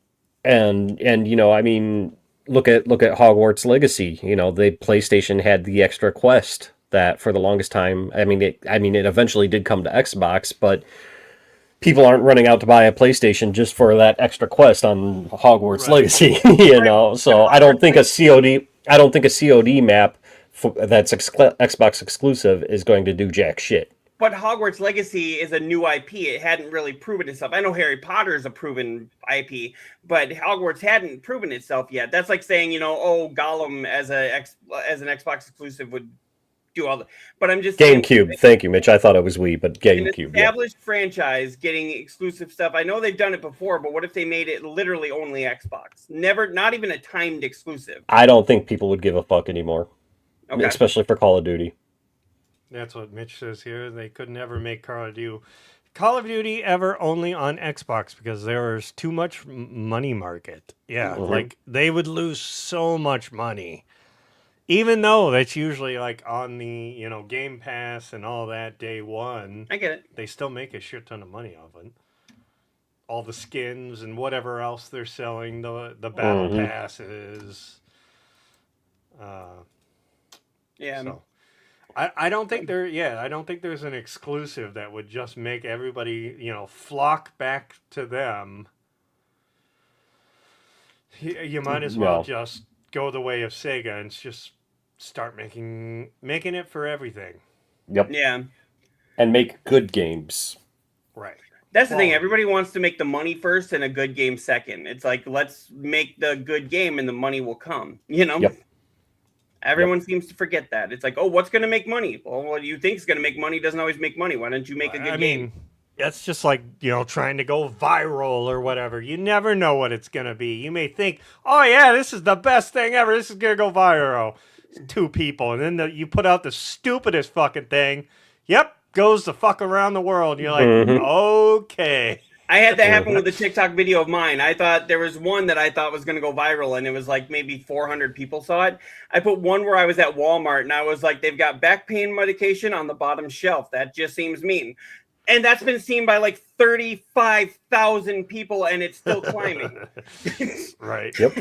And I mean, look at Hogwarts Legacy. The PlayStation had the extra quest that for the longest time. I mean, it eventually did come to Xbox, but people aren't running out to buy a PlayStation just for that extra quest on Hogwarts Legacy. So I don't think a COD map that's Xbox exclusive is going to do jack shit. But Hogwarts Legacy is a new IP. It hadn't really proven itself. I know Harry Potter is a proven IP, but Hogwarts hadn't proven itself yet. That's like saying, oh, Gollum as an Xbox exclusive would do all the. But I'm just saying, GameCube. Thank you, Mitch. I thought it was Wii, but an GameCube. Yeah. established franchise getting exclusive stuff. I know they've done it before, but what if they made it literally only Xbox? Not even a timed exclusive. I don't think people would give a fuck anymore, Okay. especially for Call of Duty. That's what Mitch says here. They could never make Call of Duty ever only on Xbox because there's too much money market. Yeah, Mhm. like they would lose so much money. Even though that's usually like on the, Game Pass and all that day one, I get it. they still make a shit ton of money off it. All the skins and whatever else they're selling, the battle Mhm. passes. Yeah. So. I don't think I don't think there's an exclusive that would just make everybody, flock back to them. You might as well just go the way of Sega and just start making it for everything. Yep. Yeah. And make good games. Right. That's the thing. Quality. Everybody wants to make the money first and a good game second. It's like, let's make the good game and the money will come, Yep. Everyone seems to forget that. It's like, oh, what's going to make money? Well, what you think is going to make money doesn't always make money. Why don't you make a good game? That's just like, trying to go viral or whatever. You never know what it's going to be. You may think, oh, yeah, this is the best thing ever. This is going to go viral. It's 2 people. And then you put out the stupidest fucking thing. Yep, goes the fuck around the world. And you're like, okay. I had that happen with a TikTok video of mine. I thought there was one that I thought was going to go viral, and it was like maybe 400 people saw it. I put one where I was at Walmart, and I was like, they've got back pain medication on the bottom shelf. That just seems mean. And that's been seen by like 35,000 people, and it's still climbing. Right. Yep.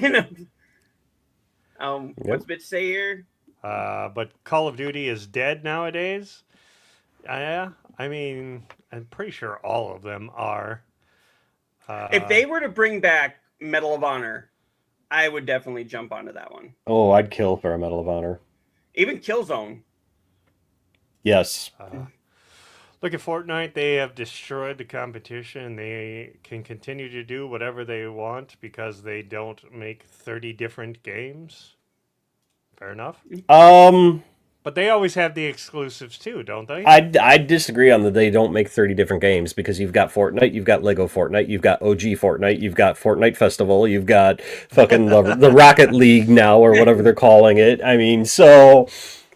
What's Bitch say here? But Call of Duty is dead nowadays. Yeah, I mean, I'm pretty sure all of them are. If they were to bring back Medal of Honor, I would definitely jump onto that one. Oh, I'd kill for a Medal of Honor. Even Killzone. Yes. Look at Fortnite. They have destroyed the competition. They can continue to do whatever they want because they don't make 30 different games. Fair enough. But they always have the exclusives too, don't they? I disagree on that they don't make 30 different games because you've got Fortnite, you've got Lego Fortnite, you've got OG Fortnite, you've got Fortnite Festival, you've got fucking the Rocket League now or whatever they're calling it. I mean, so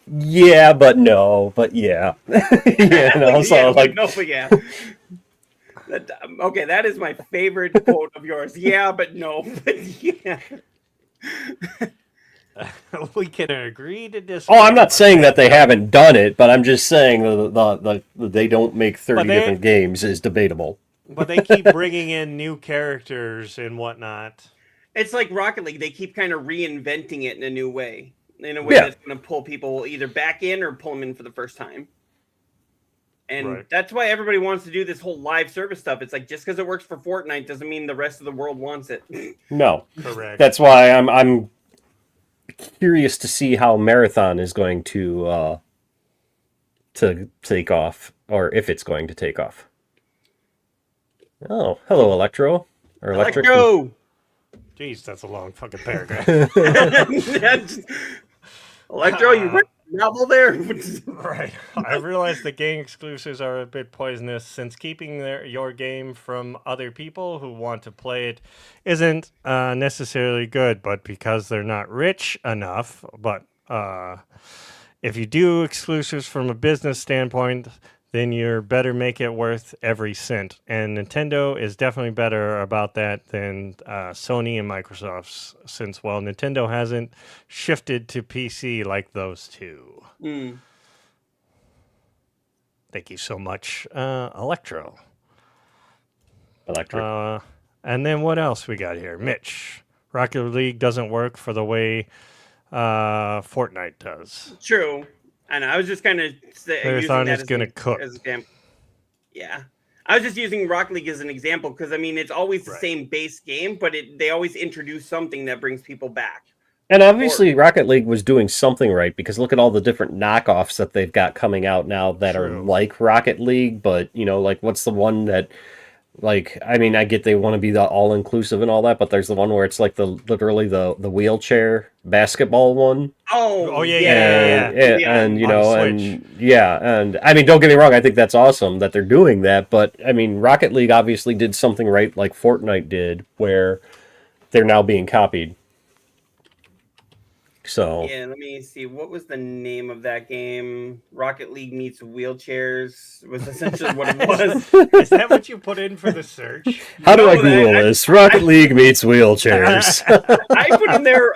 yeah, but no, but yeah. So like no, but yeah. Okay, that is my favorite quote of yours. Yeah, but no, but yeah. We can agree to disagree. I'm not saying that they haven't done it, but I'm just saying the they don't make 30 different games is debatable. But they keep bringing in new characters and whatnot. It's like Rocket League. They keep kind of reinventing it in a new way. That's going to pull people either back in or pull them in for the first time. And that's why everybody wants to do this whole live service stuff. It's like, just because it works for Fortnite doesn't mean the rest of the world wants it. No. Correct. That's why I'm curious to see how Marathon is going to take off, or if it's going to take off. Oh, hello, Electro. Or Electric. Electro! Jeez, that's a long fucking paragraph. Electro, you read the novel there? Right. I realize the game exclusives are a bit poisonous since keeping your game from other people who want to play it isn't necessarily good, but because they're not rich enough. But if you do exclusives from a business standpoint, then you're better make it worth every cent. And Nintendo is definitely better about that than Sony and Microsoft, since, Nintendo hasn't shifted to PC like those two. Thank you so much, Electro. And then what else we got here? Mitch, Rocket League doesn't work for the way Fortnite does. True. I know. I was just kind of Marathon is going to cook. Yeah. I was just using Rocket League as an example because, I mean, it's always the same base game, but they always introduce something that brings people back. And obviously, Rocket League was doing something right because look at all the different knockoffs that they've got coming out now that are True. like Rocket League. But like what's the one that, like, I mean, I get they want to be the all inclusive and all that, but there's the one where it's like literally the wheelchair basketball one. Oh, Oh, yeah, And, yeah. and you On know, Switch. and I mean, don't get me wrong, I think that's awesome that they're doing that. But I mean, Rocket League obviously did something right, like Fortnite did, where they're now being copied. So Yeah, let me see. What was the name of that game? Rocket League meets wheelchairs was essentially what it was. Is that what you put in for the search? how do I No, Google this? Rocket League meets wheelchairs. I put in there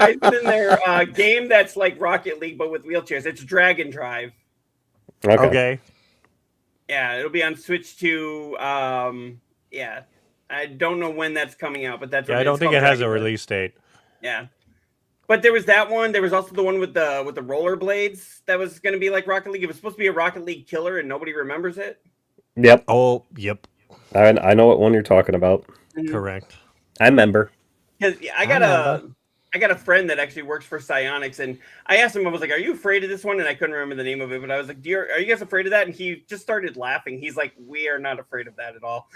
game that's like Rocket League but with wheelchairs. It's Dragon Drive. Okay. Yeah, it'll be on Switch 2. Yeah. I don't know when that's coming out, but that's Yeah, what I don't it's think called, it has a Dragon Drive. release date. Yeah. But there was that one. There was also the one with the rollerblades that was going to be like Rocket League. It was supposed to be a Rocket League killer, and nobody remembers it. Yep, Oh, yep. I know what one you're talking about. Correct. I remember. Because I got a friend that actually works for Psionics, and I asked him, I was like, "Are you afraid of this one?" And I couldn't remember the name of it, but I was like, are you guys afraid of that?" And he just started laughing. He's like, "We are not afraid of that at all."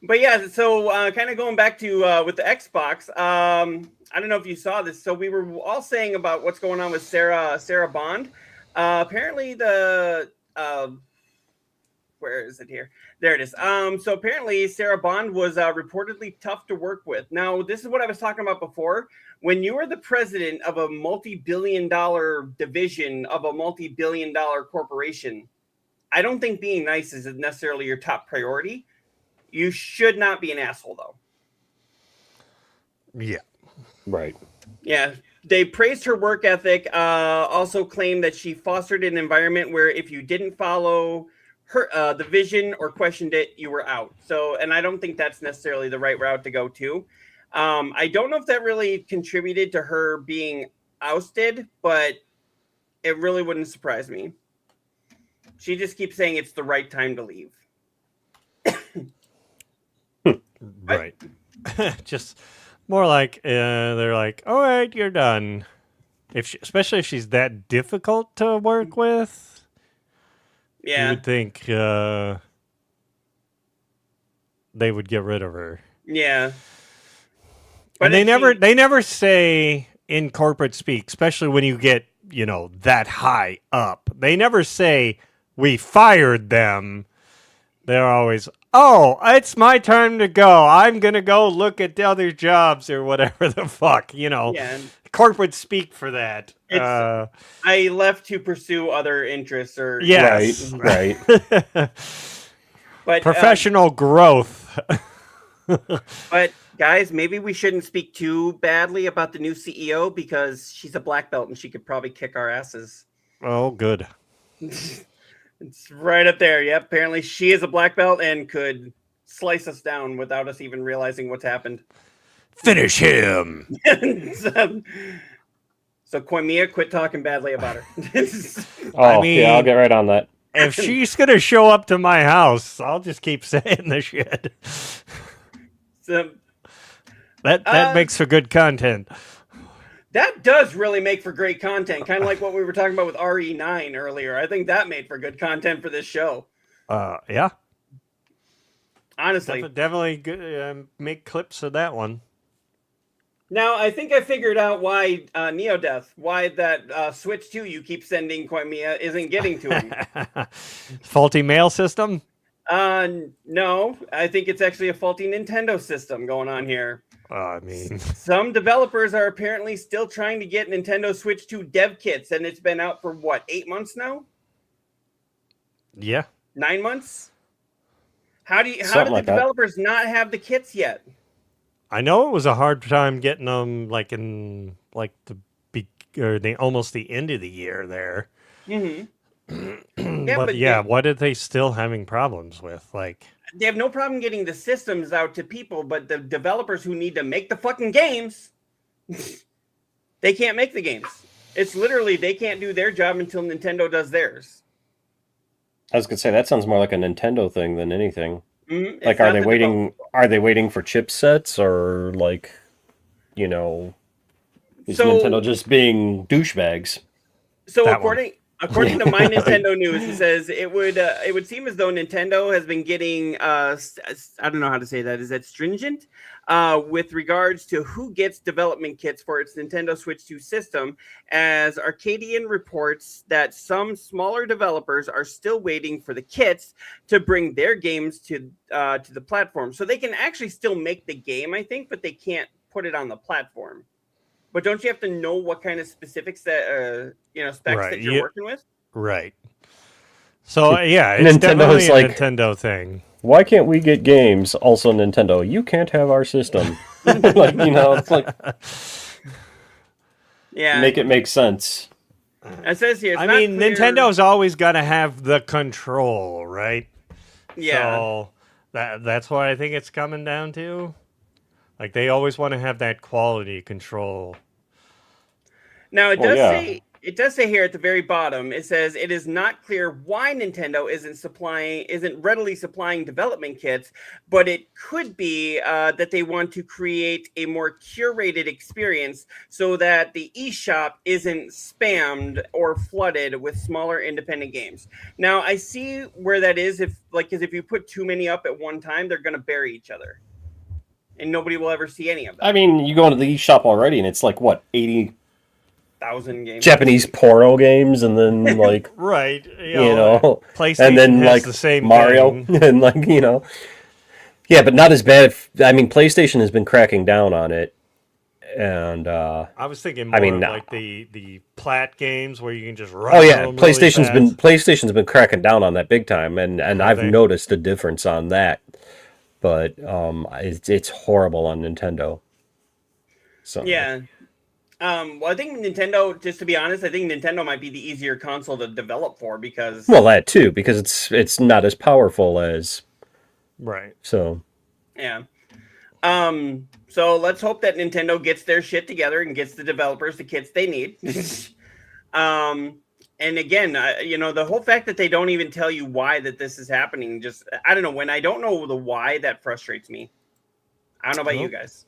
But yeah, so kind of going back to with the Xbox, I don't know if you saw this. So we were all saying about what's going on with Sarah Bond. Apparently the where is it here? There it is. So apparently Sarah Bond was reportedly tough to work with. Now, this is what I was talking about before. When you are the president of a multi-billion-dollar division of a multi-billion-dollar corporation, I don't think being nice is necessarily your top priority. You should not be an asshole, though. Yeah. Right. Yeah. They praised her work ethic, also claimed that she fostered an environment where if you didn't follow her the vision or questioned it, you were out. So, and I don't think that's necessarily the right route to go to. I don't know if that really contributed to her being ousted, but it really wouldn't surprise me. She just keeps saying it's the right time to leave. Right. Just more like they're like, all right, you're done. Especially if she's that difficult to work with, you Yeah. would think they would get rid of her. Yeah. And if they never say in corporate speak, especially when you get, that high up. They never say we fired them. They're always, oh, it's my time to go. I'm going to go look at the other jobs or whatever the fuck, Yeah. corporate speak for that. I left to pursue other interests or Yes. Right. but Professional growth. But guys, maybe we shouldn't speak too badly about the new CEO because she's a black belt and she could probably kick our asses. Oh, good. It's right up there. Yep. Apparently she is a black belt and could slice us down without us even realizing what's happened. Finish him. So Koimiya, quit talking badly about her. Oh, I mean- yeah, I'll get right on that. If she's going to show up to my house, I'll just keep saying the shit. So, That makes for good content. that does really make for great content, kind of like what we were talking about with RE9 earlier. I think that made for good content for this show. Yeah. Honestly. Definitely good, make clips of that one. Now, I think I figured out why Neodeath, why that Switch 2 you keep sending Koimiya isn't getting to him. Faulty mail system? No, I think it's actually a faulty Nintendo system going on here. I mean, Some developers are apparently still trying to get Nintendo Switch 2 dev kits, and it's been out for what, 8 months now? yeah. 9 months? How do Something the like that. developers not have the kits yet? I know it was a hard time getting them, like in like almost the end of the year there. Mm-hmm. But what are they still having problems with? Like, They have no problem getting the systems out to people, but the developers who need to make the fucking games, they can't make the games. It's literally they can't do their job until Nintendo does theirs. I was gonna say that sounds more like a Nintendo thing than anything. Mhm, Like, it's are not they the waiting? Are they waiting for chipsets, or like, you know, is Nintendo So just being douchebags? So That one. according to my Nintendo news, it says it would seem as though Nintendo has been getting I don't know how to say that. Is that stringent with regards to who gets development kits for its Nintendo Switch 2 system? As Arcadian reports that some smaller developers are still waiting for the kits to bring their games to the platform, so they can actually still make the game, I think, but they can't put it on the platform. But don't you have to know what kind of specifics that specs Right. that you're working with? Right. So yeah, it's Nintendo definitely is a like, Nintendo thing. why can't we get games? Also, Nintendo, you can't have our system. Like, it's like, Yeah, make it make sense. it says here. It's I not mean, clear. Nintendo's always got to have the control, right? Yeah. So that's what I think it's coming down to. Like they always want to have that quality control. Now Well, yeah. it does say here at the very bottom. It says it is not clear why Nintendo isn't readily supplying development kits, but it could be that they want to create a more curated experience so that the eShop isn't spammed or flooded with smaller independent games. Now I see where that is. Because if you put too many up at one time, they're going to bury each other, and nobody will ever see any of them. I mean, you go into the eShop already, and it's like, what, 80 1,000 games. Japanese porno games, and then, like, Right. PlayStation, and PlayStation then, has like, the same Mario, thing. and, like, Yeah, but not as bad. I mean, PlayStation has been cracking down on it, and, I was thinking more of like the plat games where you can just run. Oh yeah, them really PlayStation's been cracking down on that big time, and I've they? noticed a difference on that. But it's horrible on Nintendo. So Yeah. Well, I think Nintendo, just to be honest, I think Nintendo might be the easier console to develop for because. Well, that too, because it's not as powerful as. Right. So. Yeah. So let's hope that Nintendo gets their shit together and gets the developers the kits they need. And again, the whole fact that they don't even tell you why that this is happening, I don't know. When I don't know the why, that frustrates me. I don't know about you guys.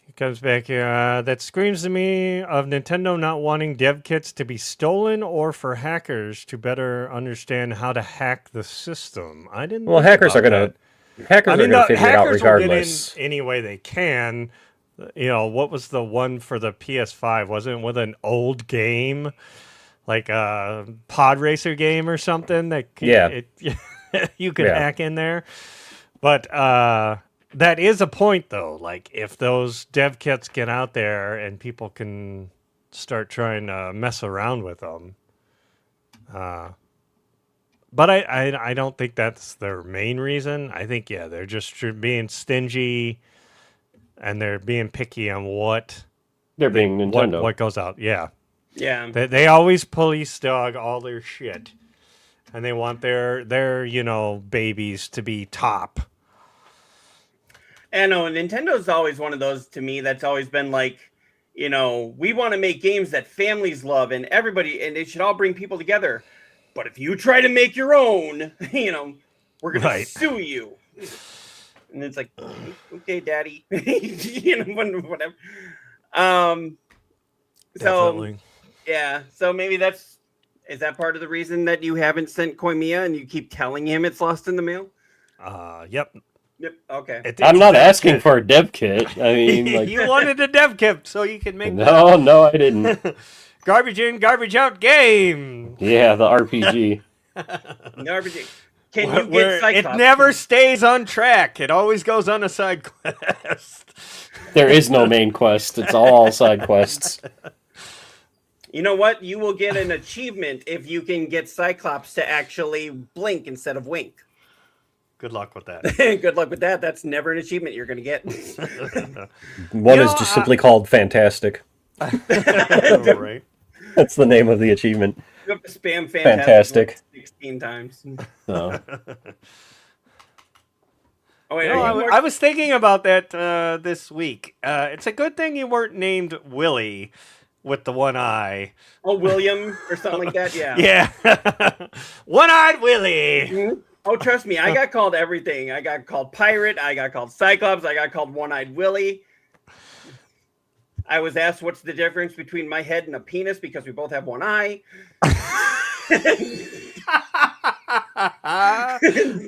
It comes back here. That screams to me of Nintendo not wanting dev kits to be stolen or for hackers to better understand how to hack the system. I didn't. Well, hackers are gonna figure it out regardless. Will get in any way they can. What was the one for the PS5? Wasn't it with an old game, like a pod racer game or something? You could hack in there, but that is a point, though. Like, if those dev kits get out there and people can start trying to mess around with them. But I don't think that's their main reason. I think, they're just being stingy and they're being picky on what... They're being Nintendo. What goes out, yeah. Yeah. They always police dog all their shit. And they want their babies to be top. I know Nintendo's always one of those to me that's always been like, we want to make games that families love and everybody, and they should all bring people together. But if you try to make your own, we're going to sue you. And it's like, okay, daddy, whatever. Definitely. So maybe is that part of the reason that you haven't sent Koimiya and you keep telling him it's lost in the mail? Yep. Yep. Okay. I'm not asking for a dev kit. I mean, like, you wanted a dev kit so you could make. No, I didn't. Garbage in, garbage out game. Yeah, the RPG. RPG. Can you get Cyclops? It never stays on track. It always goes on a side quest. There is no main quest. It's all side quests. You know what? You will get an achievement if you can get Cyclops to actually blink instead of wink. Good luck with that. Good luck with that. That's never an achievement you're going to get. One is just simply called Fantastic. Right. That's the name of the achievement. You have to spam Fantastic 16 times. No. Oh, wait, I was thinking about that this week. It's a good thing you weren't named Willie with the one eye. Oh, William or something like that? Yeah. Yeah. One-eyed Willie. Mm-hmm. Oh, trust me, I got called everything. I got called pirate. I got called Cyclops. I got called One-Eyed Willie. I was asked what's the difference between my head and a penis because we both have one eye.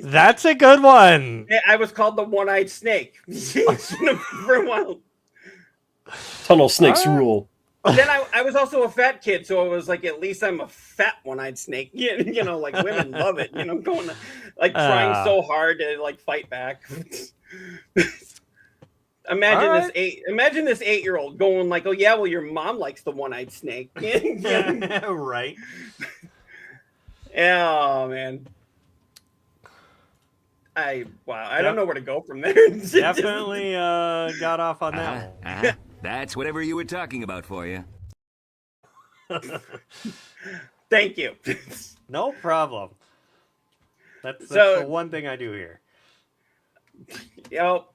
That's a good one. I was called the One-Eyed Snake for a while. Tunnel snakes rule. But then I was also a fat kid, so it was like at least I'm a fat one-eyed snake. You know, like women love it. You know, going like trying so hard to like fight back. Imagine this 8-year-old going like, "Oh yeah, well your mom likes the one-eyed snake." Right. Oh man. I don't know where to go from there. Definitely got off on that one. That's whatever you were talking about for you. Thank you. No problem. That's So- the one thing I do here. You know,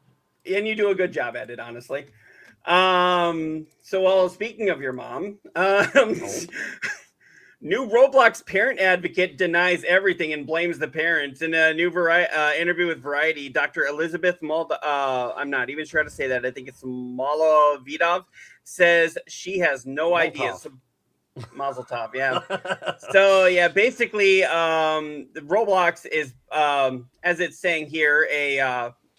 and you do a good job at it, honestly. So speaking of your mom, new Roblox parent advocate denies everything and blames the parents. In a new interview with Variety, Dr. Elizabeth I'm not even sure how to say that. I think it's Malavidov, says she has no idea. So, Mazel tov, yeah. So yeah, basically, the Roblox is, as it's saying here,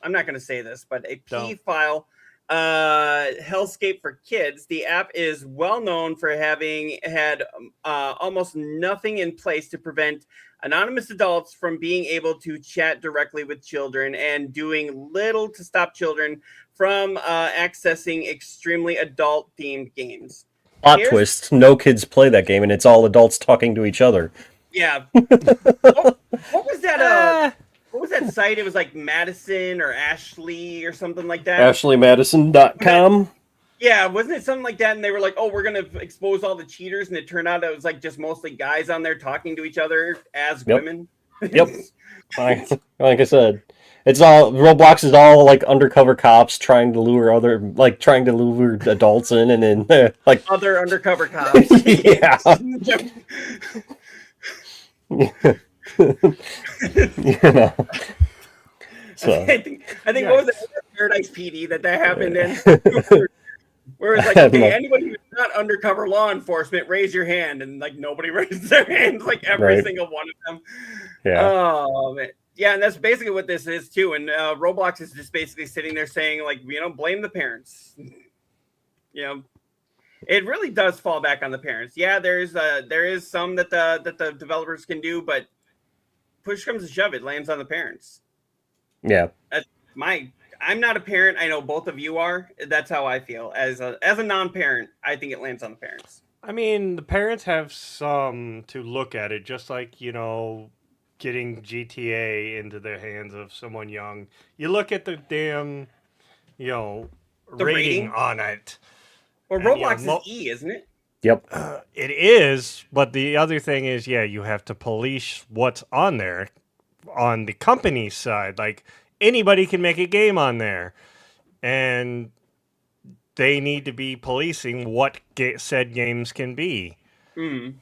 I'm not going to say this, but a P-file hellscape for kids. The app is well known for having had almost nothing in place to prevent anonymous adults from being able to chat directly with children and doing little to stop children from accessing extremely adult-themed games. Plot twist, no kids play that game, and it's all adults talking to each other. Yeah. What was that? What was that site? It was like Madison or Ashley or something like that. AshleyMadison.com. Yeah, wasn't it something like that? And they were like, "Oh, we're gonna expose all the cheaters," and it turned out it was like just mostly guys on there talking to each other as women. Yep. Like I said, it's all Roblox is all like undercover cops trying to lure adults in, and then like Other undercover cops. yeah. You know. So I think what was it? Paradise PD that happened in. Where it's like, I don't okay, know. anybody who's not undercover law enforcement, raise your hand, and like nobody raised their hands, like every Right. single one of them. Yeah. Oh man. Yeah, and that's basically what this is too. And Roblox is just basically sitting there saying, like, blame the parents. It really does fall back on the parents. Yeah, there is some that the developers can do, but push comes to shove, it lands on the parents. Yeah. I'm not a parent. I know both of you are. That's how I feel. As a non-parent, I think it lands on the parents. I mean, the parents have some to look at it, just like, getting GTA into the hands of someone young. You look at the damn, rating on it. Well, Roblox is E, isn't it? Yep. It is, but the other thing is, you have to police what's on there on the company side. Like, anybody can make a game on there, and they need to be policing what said games can be. Mm.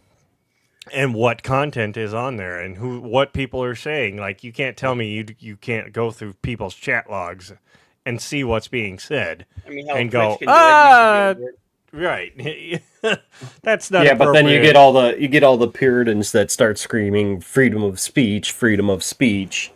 And what content is on there, and what people are saying. Like, you can't tell me you can't go through people's chat logs and see what's being said. I mean, hell, and Twitch go, can do it. right. That's not. Yeah, but then you appropriate. get all the Puritans that start screaming freedom of speech, freedom of speech.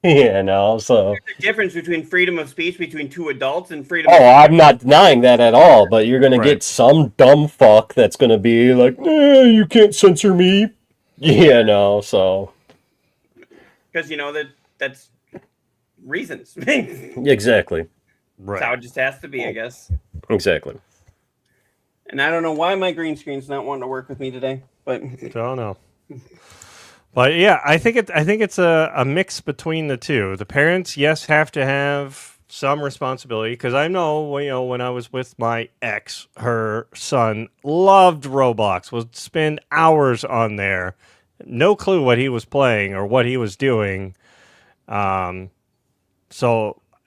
Yeah, no, so. There's a difference between freedom of speech between two adults and freedom. Oh, I'm not denying that at all, but you're gonna Right. get some dumb fuck that's gonna be like, you can't censor me. Yeah, no, so. Because that's reasons. Exactly. Right. That's how it just has to be, I guess. Exactly. And I don't know why my green screen's not wanting to work with me today, but Don't know. But yeah, I think it's a mix between the two. The parents, yes, have to have some responsibility, because I know when I was with my ex, her son loved Roblox, would spend hours on there, no clue what he was playing or what he was doing. So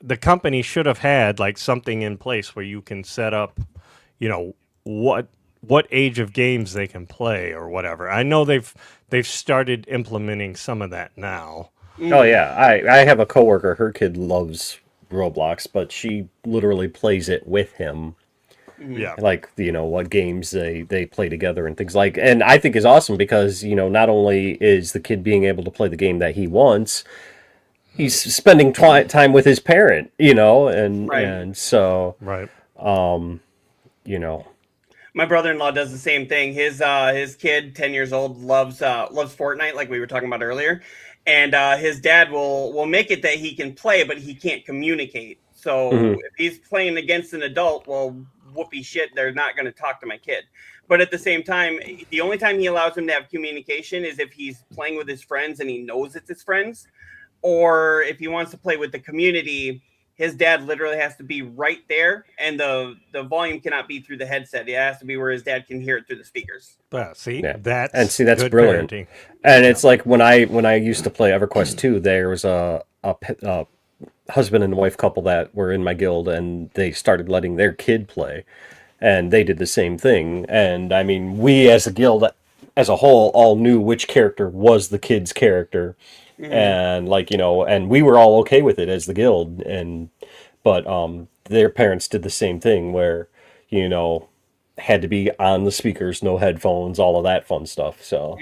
the company should have had like something in place where you can set up, what what age of games they can play or whatever. I know they've started implementing some of that now. Oh yeah, I have a coworker. Her kid loves Roblox, but she literally plays it with him. Yeah. Like, what games they play together and things like. And I think is awesome because not only is the kid being able to play the game that he wants, he's spending time with his parent. And Right. and so Right. My brother-in-law does the same thing. His kid, 10 years old, loves Fortnite, like we were talking about earlier, and his dad will make it that he can play, but he can't communicate. So if he's playing against an adult, well, whoopee shit, they're not going to talk to my kid. But at the same time, the only time he allows him to have communication is if he's playing with his friends and he knows it's his friends, or if he wants to play with the community. His dad literally has to be right there, and the volume cannot be through the headset. It has to be where his dad can hear it through the speakers. See, Yeah. that's that's good brilliant. parenting. And it's like when I used to play EverQuest 2, there was a husband and wife couple that were in my guild, and they started letting their kid play, and they did the same thing. And I mean, we as a guild as a whole all knew which character was the kid's character. And and we were all okay with it as the guild, but their parents did the same thing where had to be on the speakers, no headphones, all of that fun stuff. So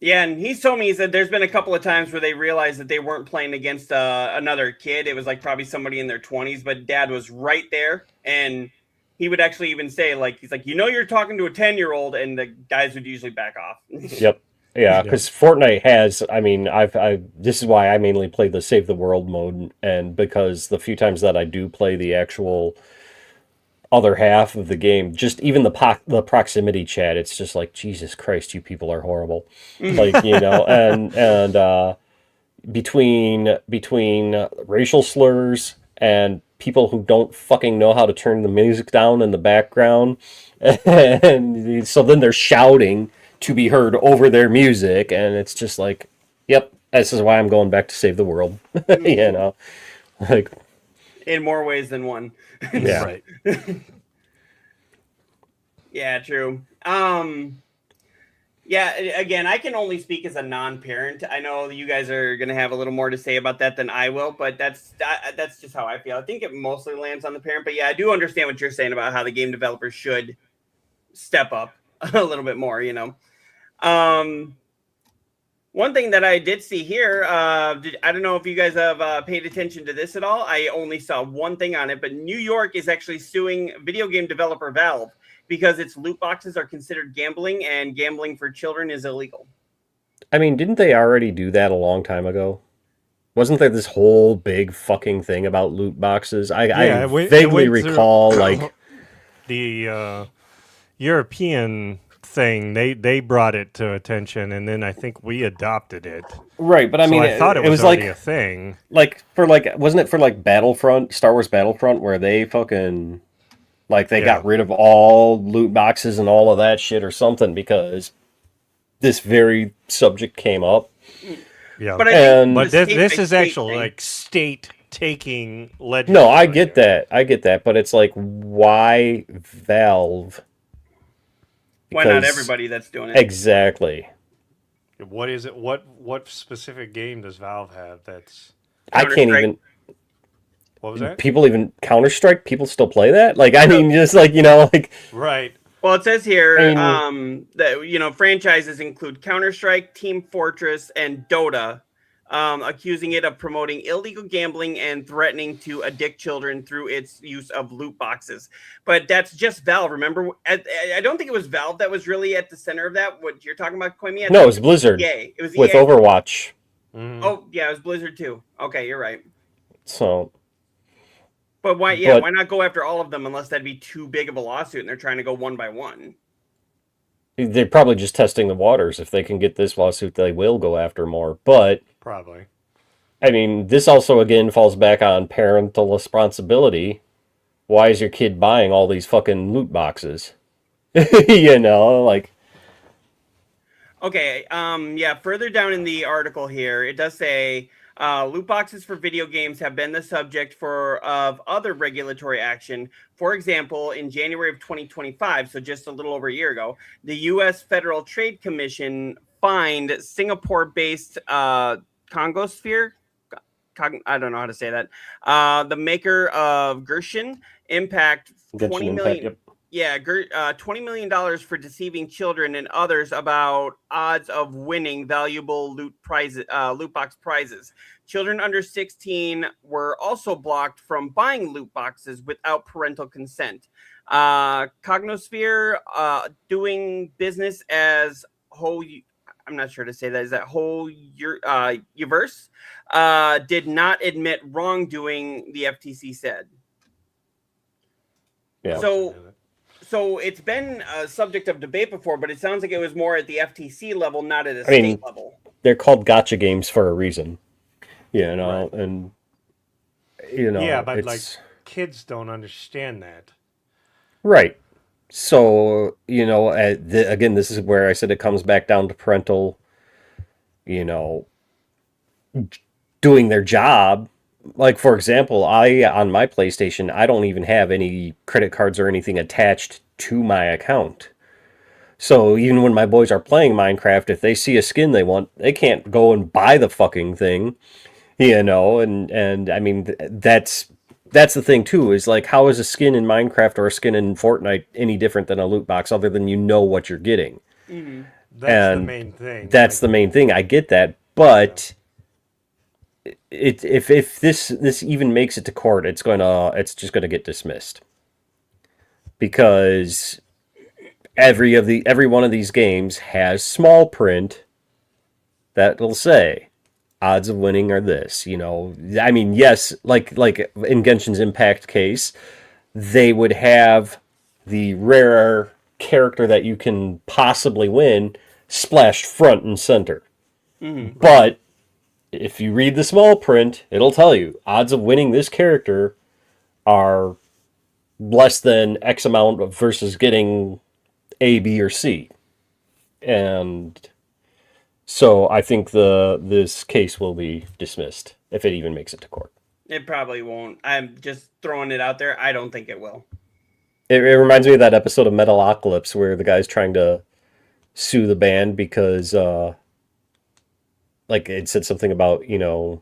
Yeah, and he told me, he said there's been a couple of times where they realized that they weren't playing against another kid. It was like probably somebody in their 20s, but dad was right there, and he would actually even say, like, he's like, you're talking to a 10-year-old, and the guys would usually back off. Yep. Yeah, because Fortnite has, I mean, this is why I mainly play the Save the World mode, and because the few times that I do play the actual other half of the game, just even the proximity chat, it's just like, Jesus Christ, you people are horrible. Like, and between racial slurs and people who don't fucking know how to turn the music down in the background, and so then they're shouting to be heard over their music, and it's just like, yep, this is why I'm going back to Save the World. Like In more ways than one. Yeah. Right. Yeah, true. Yeah, again, I can only speak as a non-parent. I know you guys are going to have a little more to say about that than I will, but that's just how I feel. I think it mostly lands on the parent, but yeah, I do understand what you're saying about how the game developers should step up a little bit more, One thing that I did see here, I don't know if you guys have paid attention to this at all. I only saw one thing on it, but New York is actually suing video game developer Valve because its loot boxes are considered gambling, and gambling for children is illegal. I mean, didn't they already do that a long time ago? Wasn't there this whole big fucking thing about loot boxes? I vaguely recall, like the European thing. They brought it to attention, and then I think we adopted it. Right, but I mean, I thought it was like a thing. Wasn't it for like Battlefront, Star Wars Battlefront, where they fucking they got rid of all loot boxes and all of that shit or something because this very subject came up. Yeah, But this is actual like state taking legislation. No, I get that, but it's like, why Valve? Why not everybody that's doing it? Exactly. What is it? What specific game does Valve have that's? I can't even. What was that? People even Counter-Strike? People still play that? Like, I mean, just like, Right. Well, it says here that franchises include Counter-Strike, Team Fortress, and Dota, accusing it of promoting illegal gambling and threatening to addict children through its use of loot boxes. But that's just Valve. Remember, I don't think it was Valve that was really at the center of that. What you're talking about, Koimi? No, it was Blizzard. Yeah, it was with EA. Overwatch. Mm-hmm. Oh, yeah, it was Blizzard too. Okay, you're right. So. But why? Yeah, why not go after all of them unless that'd be too big of a lawsuit and they're trying to go one by one? They're probably just testing the waters. If they can get this lawsuit, they will go after more. But probably. I mean, this also again falls back on parental responsibility. Why is your kid buying all these fucking loot boxes? Like. Okay. Yeah. Further down in the article here, it does say Loot boxes for video games have been the subject of other regulatory action. For example, in January of 2025, so just a little over a year ago, the U.S. Federal Trade Commission fined Singapore-based Congosphere. I don't know how to say that. The maker of Genshin Impact, $20 million. Yep. Yeah, $20 million for deceiving children and others about odds of winning valuable loot box prizes. Children under 16 were also blocked from buying loot boxes without parental consent. Cognosphere, doing business as I'm not sure to say that. Is that whole universe? Did not admit wrongdoing, the FTC said. Yeah. So it's been a subject of debate before, but it sounds like it was more at the FTC level, not at a state level. They're called gotcha games for a reason. You know, Right. and you know, Yeah, but it's like kids don't understand that. right. So, you know, again, this is where I said it comes back down to parental, you know, doing their job. Like, for example, on my PlayStation, I don't even have any credit cards or anything attached to my account. So even when my boys are playing Minecraft, if they see a skin they want, they can't go and buy the fucking thing, you know, and I mean, that's the thing too, is like, how is a skin in Minecraft or a skin in Fortnite any different than a loot box other than you know what you're getting? Mm-hmm. That's the And main thing. That's the main thing. I get that, but if this even makes it to court, it's just gonna get dismissed, because every one of these games has small print that'll say odds of winning are this. You know, I mean, yes, like in Genshin's Impact case, they would have the rare character that you can possibly win splashed front and center. Mm-hmm. But if you read the small print, it'll tell you odds of winning this character are less than X amount versus getting A, B, or C. And so I think this case will be dismissed if it even makes it to court. It probably won't. I'm just throwing it out there. I don't think it will. It reminds me of that episode of Metalocalypse where the guy's trying to sue the band because like it said something about, you know,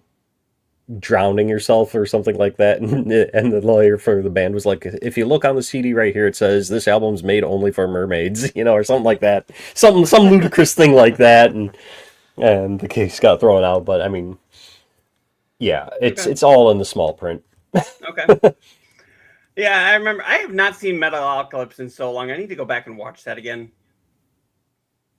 drowning yourself or something like that, and the lawyer for the band was like, if you look on the CD right here, it says this album's made only for mermaids, you know, or something like that, some ludicrous thing like that, and the case got thrown out. But I mean, yeah, it's all in the small print. Okay. Yeah, I remember. I have not seen Metalocalypse in so long. I need to go back and watch that again.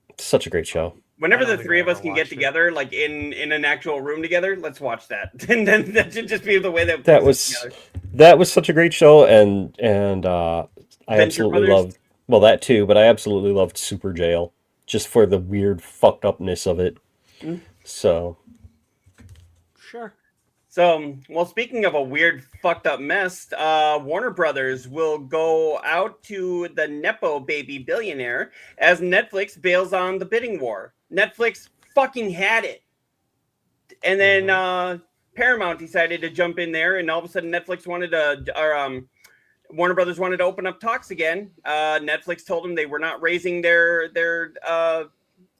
It's such a great show. Whenever I don't the think three I of us ever can get watched it. together, like in an actual room together, let's watch that. And then that should just be the way that That puts us was together. that was such a great show, and I Venture absolutely Brothers? loved, well, that too, but I absolutely loved Super Jail just for the weird fucked upness of it. Mm. So Sure. So, well, speaking of a weird, fucked up mess, Warner Brothers will go out to the Nepo baby billionaire as Netflix bails on the bidding war. Netflix fucking had it. And then Paramount decided to jump in there, and all of a sudden Netflix wanted to, Warner Brothers wanted to open up talks again. Netflix told them they were not raising their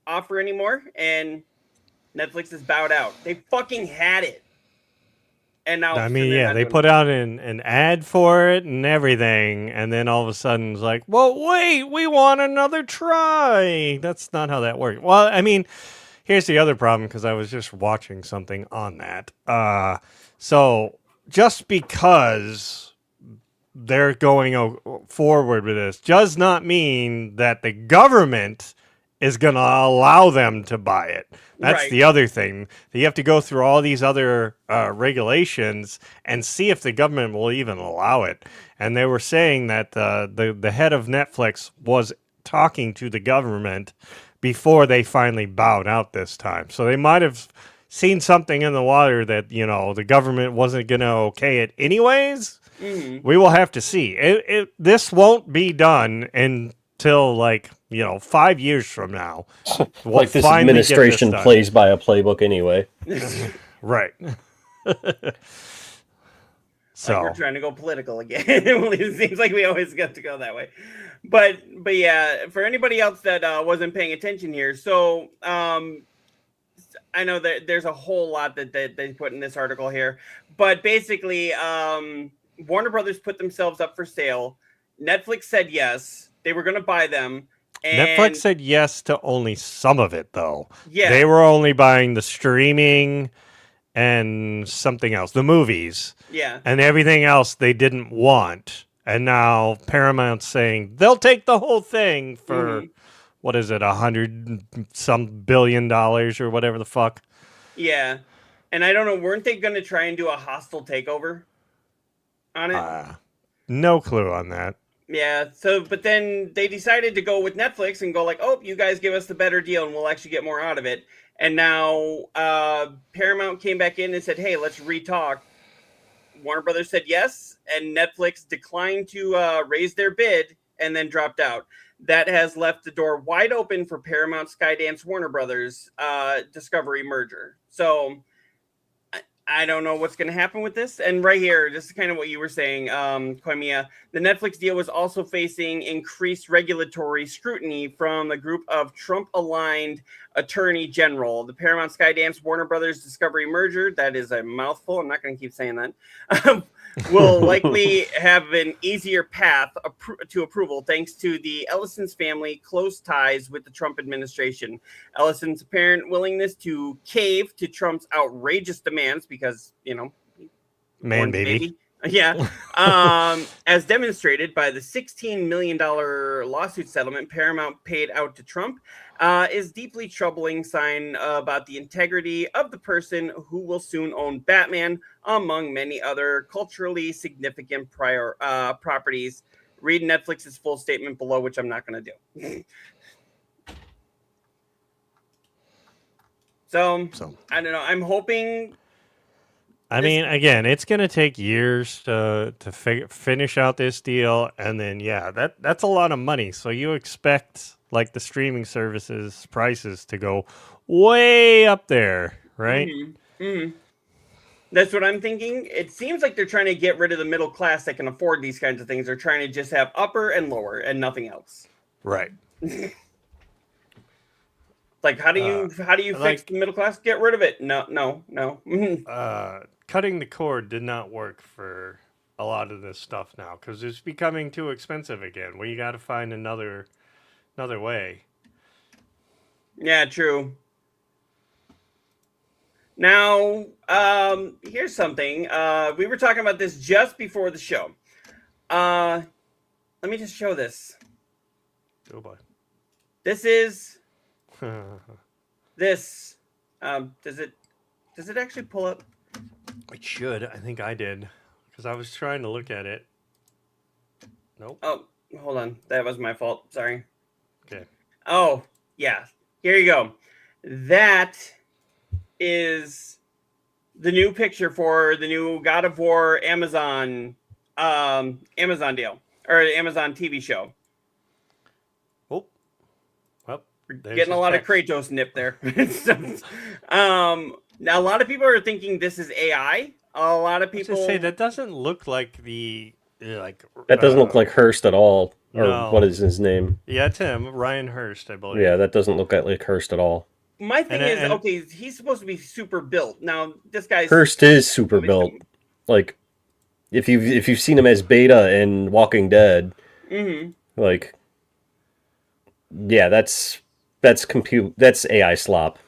offer anymore, and Netflix has bowed out. They fucking had it. And now, I mean, yeah, they put out an ad for it and everything, and then all of a sudden it's like, well, wait, we want another try. That's not how that works. Well, I mean, here's the other problem, because I was just watching something on that. So just because they're going forward with this does not mean that the government is going to allow them to buy it. That's Right. the other thing. You have to go through all these other regulations and see if the government will even allow it. And they were saying that the head of Netflix was talking to the government before they finally bowed out this time. So they might have seen something in the water that, you know, the government wasn't going to okay it anyways. Mhm. We will have to see. This won't be done until, like, you know, 5 years from now. We'll like this finally get administration this done. plays by a playbook anyway. Right. Like we're So, trying to go political again. It seems like we always get to go that way. But yeah, for anybody else that wasn't paying attention here, so I know that there's a whole lot that they put in this article here, but basically, Warner Brothers put themselves up for sale. Netflix said yes, they were going to buy them, Netflix and said yes to only some of it, though. yeah, They were only buying the streaming and something else, the movies, yeah, and everything else they didn't want. And now Paramount's saying they'll take the whole thing for mhm, what is it, $100 some billion or whatever the fuck. yeah. And I don't know, weren't they going to try and do a hostile takeover on it? No clue on that. Yeah, so but then they decided to go with Netflix and go like, oh, you guys give us the better deal and we'll actually get more out of it. And now Paramount came back in and said, hey, let's re-talk. Warner Brothers said yes, and Netflix declined to raise their bid and then dropped out. That has left the door wide open for Paramount, Skydance, Warner Brothers Discovery merger. So I don't know what's going to happen with this. And right here, this is kind of what you were saying, Koimiya. The Netflix deal was also facing increased regulatory scrutiny from a group of Trump-aligned attorney general. The Paramount Skydance Warner Brothers Discovery merger, that is a mouthful. I'm not going to keep saying that. Will likely have an easier path to approval thanks to the Ellison's family close ties with the Trump administration. Ellison's apparent willingness to cave to Trump's outrageous demands because, you know, Man, baby. Yeah. As demonstrated by the $16 million lawsuit settlement Paramount paid out to Trump, is deeply troubling sign about the integrity of the person who will soon own Batman, among many other culturally significant properties. Read Netflix's full statement below, which I'm not going to do. So, I don't know. I'm hoping. I mean, again, it's going to take years to finish out this deal, and then that's a lot of money. So you expect like the streaming services prices to go way up there, right? Mm-hmm. Mm-hmm. That's what I'm thinking. It seems like they're trying to get rid of the middle class that can afford these kinds of things. They're trying to just have upper and lower and nothing else. Right. Like how do you fix the middle class? Get rid of it. No. Cutting the cord did not work for a lot of this stuff now because it's becoming too expensive again. We got to find another way. Yeah, true. Now, here's something. We were talking about this just before the show. Let me just show this. Oh boy. This is this. Does it actually pull up? It should. I think I did because I was trying to look at it. Nope. Oh, hold on. That was my fault. Sorry. Okay. Oh, yeah. Here you go. That is the new picture for the new God of War Amazon deal or Amazon TV show. Oh, well, getting a lot of Kratos nip there. Now a lot of people are thinking this is AI. A lot of people say that doesn't look like the like. That doesn't look like Hurst at all. Or no. what is his name? Yeah, it's him, Ryan Hurst, I believe. Yeah, that doesn't look like Hurst at all. My thing is, okay, he's supposed to be super built. Now this guy's Hurst is super built. Like, if you've seen him as Beta in Walking Dead, like, yeah, that's AI slop.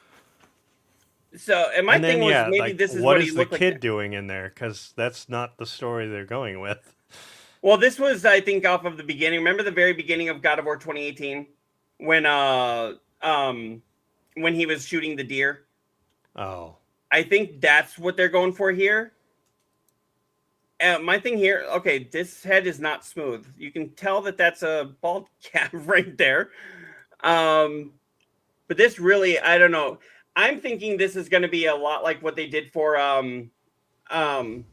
So, and my thing was maybe like, this is what he is looked the kid like. doing in there? Because that's not the story they're going with. Well, this was, I think, off of the beginning. Remember the very beginning of God of War 2018 when he was shooting the deer? Oh, I think that's what they're going for here. My thing here, okay, this head is not smooth. You can tell that that's a bald cap right there. But this really, I don't know. I'm thinking this is going to be a lot like what they did for what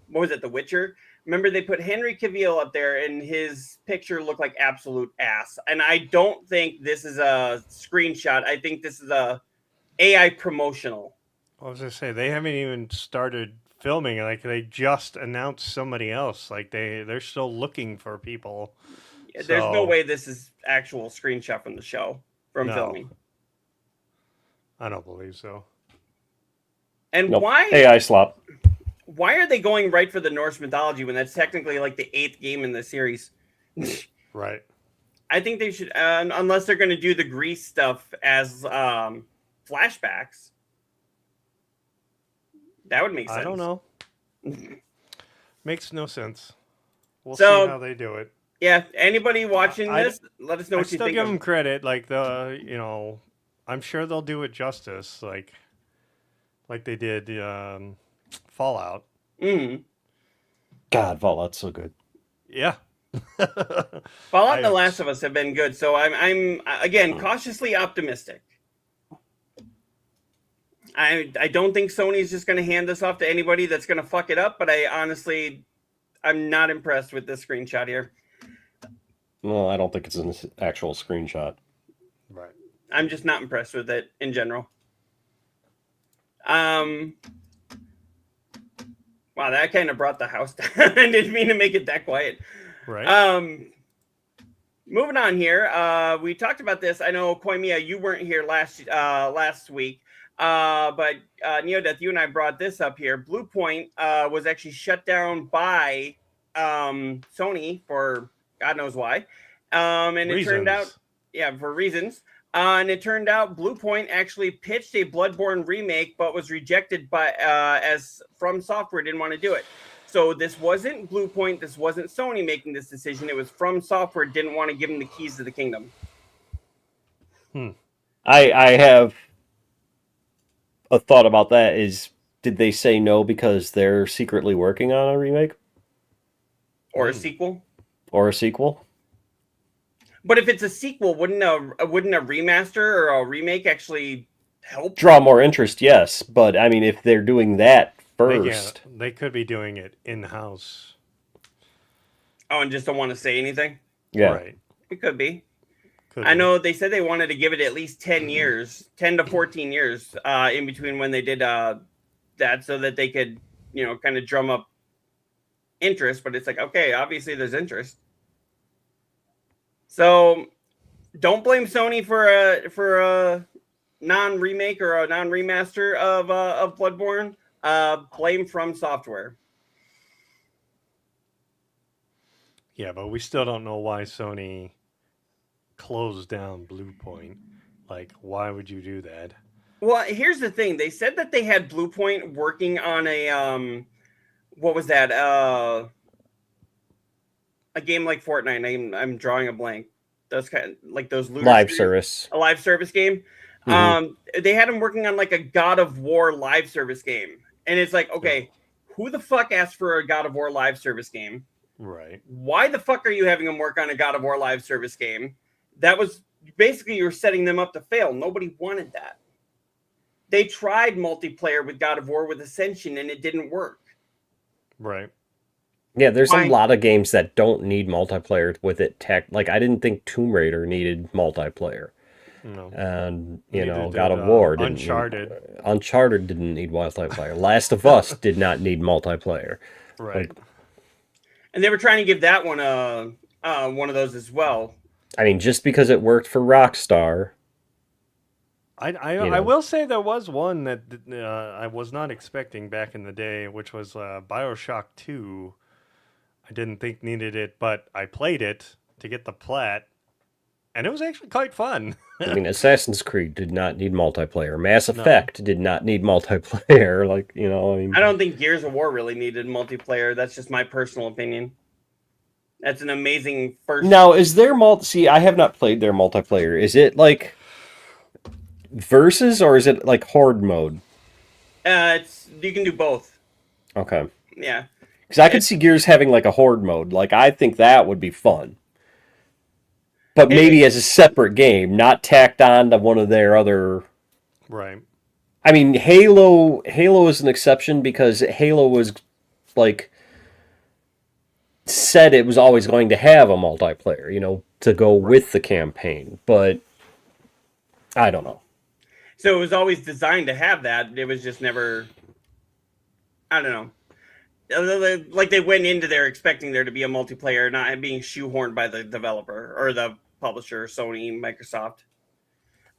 was it, The Witcher? Remember they put Henry Cavill up there and his picture looked like absolute ass. And I don't think this is a screenshot. I think this is a AI promotional. I was gonna say they haven't even started filming. Like they just announced somebody else. Like they're still looking for people. There's no So, way this is actual screenshot from the show from No. filming. I don't believe so. And Nope. why AI slop. are they going right for the Norse mythology when that's technically like the 8th game in the series? Right. I think they should, unless they're going to do the Greece stuff as flashbacks. That would make sense. I don't know. Makes no sense. We'll So- see how they do it. Yeah, anybody watching I- this, let us know I what you still think give of. them credit. Like I'm sure they'll do it justice. Like they did Fallout. Mhm. God, Fallout's so good. Yeah. Fallout and The I- Last of Us have been good, so I'm again cautiously optimistic. I don't think Sony's just going to hand this off to anybody that's going to fuck it up, but I'm not impressed with this screenshot here. Well, I don't think it's an actual screenshot. Right. I'm just not impressed with it in general. Wow, that kind of brought the house down. I didn't mean to make it that quiet. Right. Moving on here. We talked about this. I know Koimiya, you weren't here last week. But Neodeath, you and I brought this up here. Blue Point was actually shut down by Sony for God knows why. And it turned out, for reasons. And it turned out Blue Point actually pitched a Bloodborne remake, but was rejected by as From Software didn't want to do it. So this wasn't Blue Point, this wasn't Sony making this decision. It was From Software didn't want to give them the keys to the kingdom. I have a thought about that. Is did they say no because they're secretly working on a remake Or a sequel. or a sequel? But if it's a sequel, wouldn't a remaster or a remake actually help? Draw more interest, yes, but I mean, if they're doing that first, They could be doing it in house. Oh, and just don't want to say anything? yeah. Right. It could be. Could I be. know they said they wanted to give it at least 10 years, 10 to 14 years in between when they did that so that they could, kind of drum up interest. But it's like, okay, obviously there's interest. So don't blame Sony for a non-remake or a non-remaster of Bloodborne. Blame From Software. Yeah, but we still don't know why Sony closed down Blue Point. Like, why would you do that? Well, here's the thing. They said that they had Blue Point working on a what was that? A game like Fortnite. I'm drawing a blank. Those kind of, like those Live service. A live service game. They had them working on like a God of War live service game, and it's like, okay, who the fuck asked for a God of War live service game? Right. Why the fuck are you having them work on a God of War live service game? That was basically you're setting them up to fail. Nobody wanted that. They tried multiplayer with God of War with Ascension, and it didn't work. Right. Yeah, there's Why? a lot of games that don't need multiplayer with it. Like, I didn't think Tomb Raider needed multiplayer. No. And, Neither did, God of War didn't. Uncharted. Uncharted didn't need multiplayer. Last of Us did not need multiplayer. Right. And they were trying to give that one one of those as well. I mean, just because it worked for Rockstar. I will say there was one that I was not expecting back in the day, which was BioShock 2. I didn't think needed it, but I played it to get the plat, and it was actually quite fun. I mean, Assassin's Creed did not need multiplayer. Mass Effect did not need multiplayer. Like, I mean, I don't think Gears of War really needed multiplayer. That's just my personal opinion. That's an amazing first. Now, is there See, I have not played their multiplayer. Is it like versus, or is it like horde mode? You can do both. Okay. Yeah. Because I could see Gears having like a horde mode. Like, I think that would be fun. But maybe as a separate game, not tacked on to one of their other. Right. I mean, Halo is an exception because Halo was like said it was always going to have a multiplayer, to go with the campaign. But I don't know. So it was always designed to have that. It was just never, I don't know. Like they went into there expecting there to be a multiplayer, not being shoehorned by the developer or the publisher, Sony, Microsoft.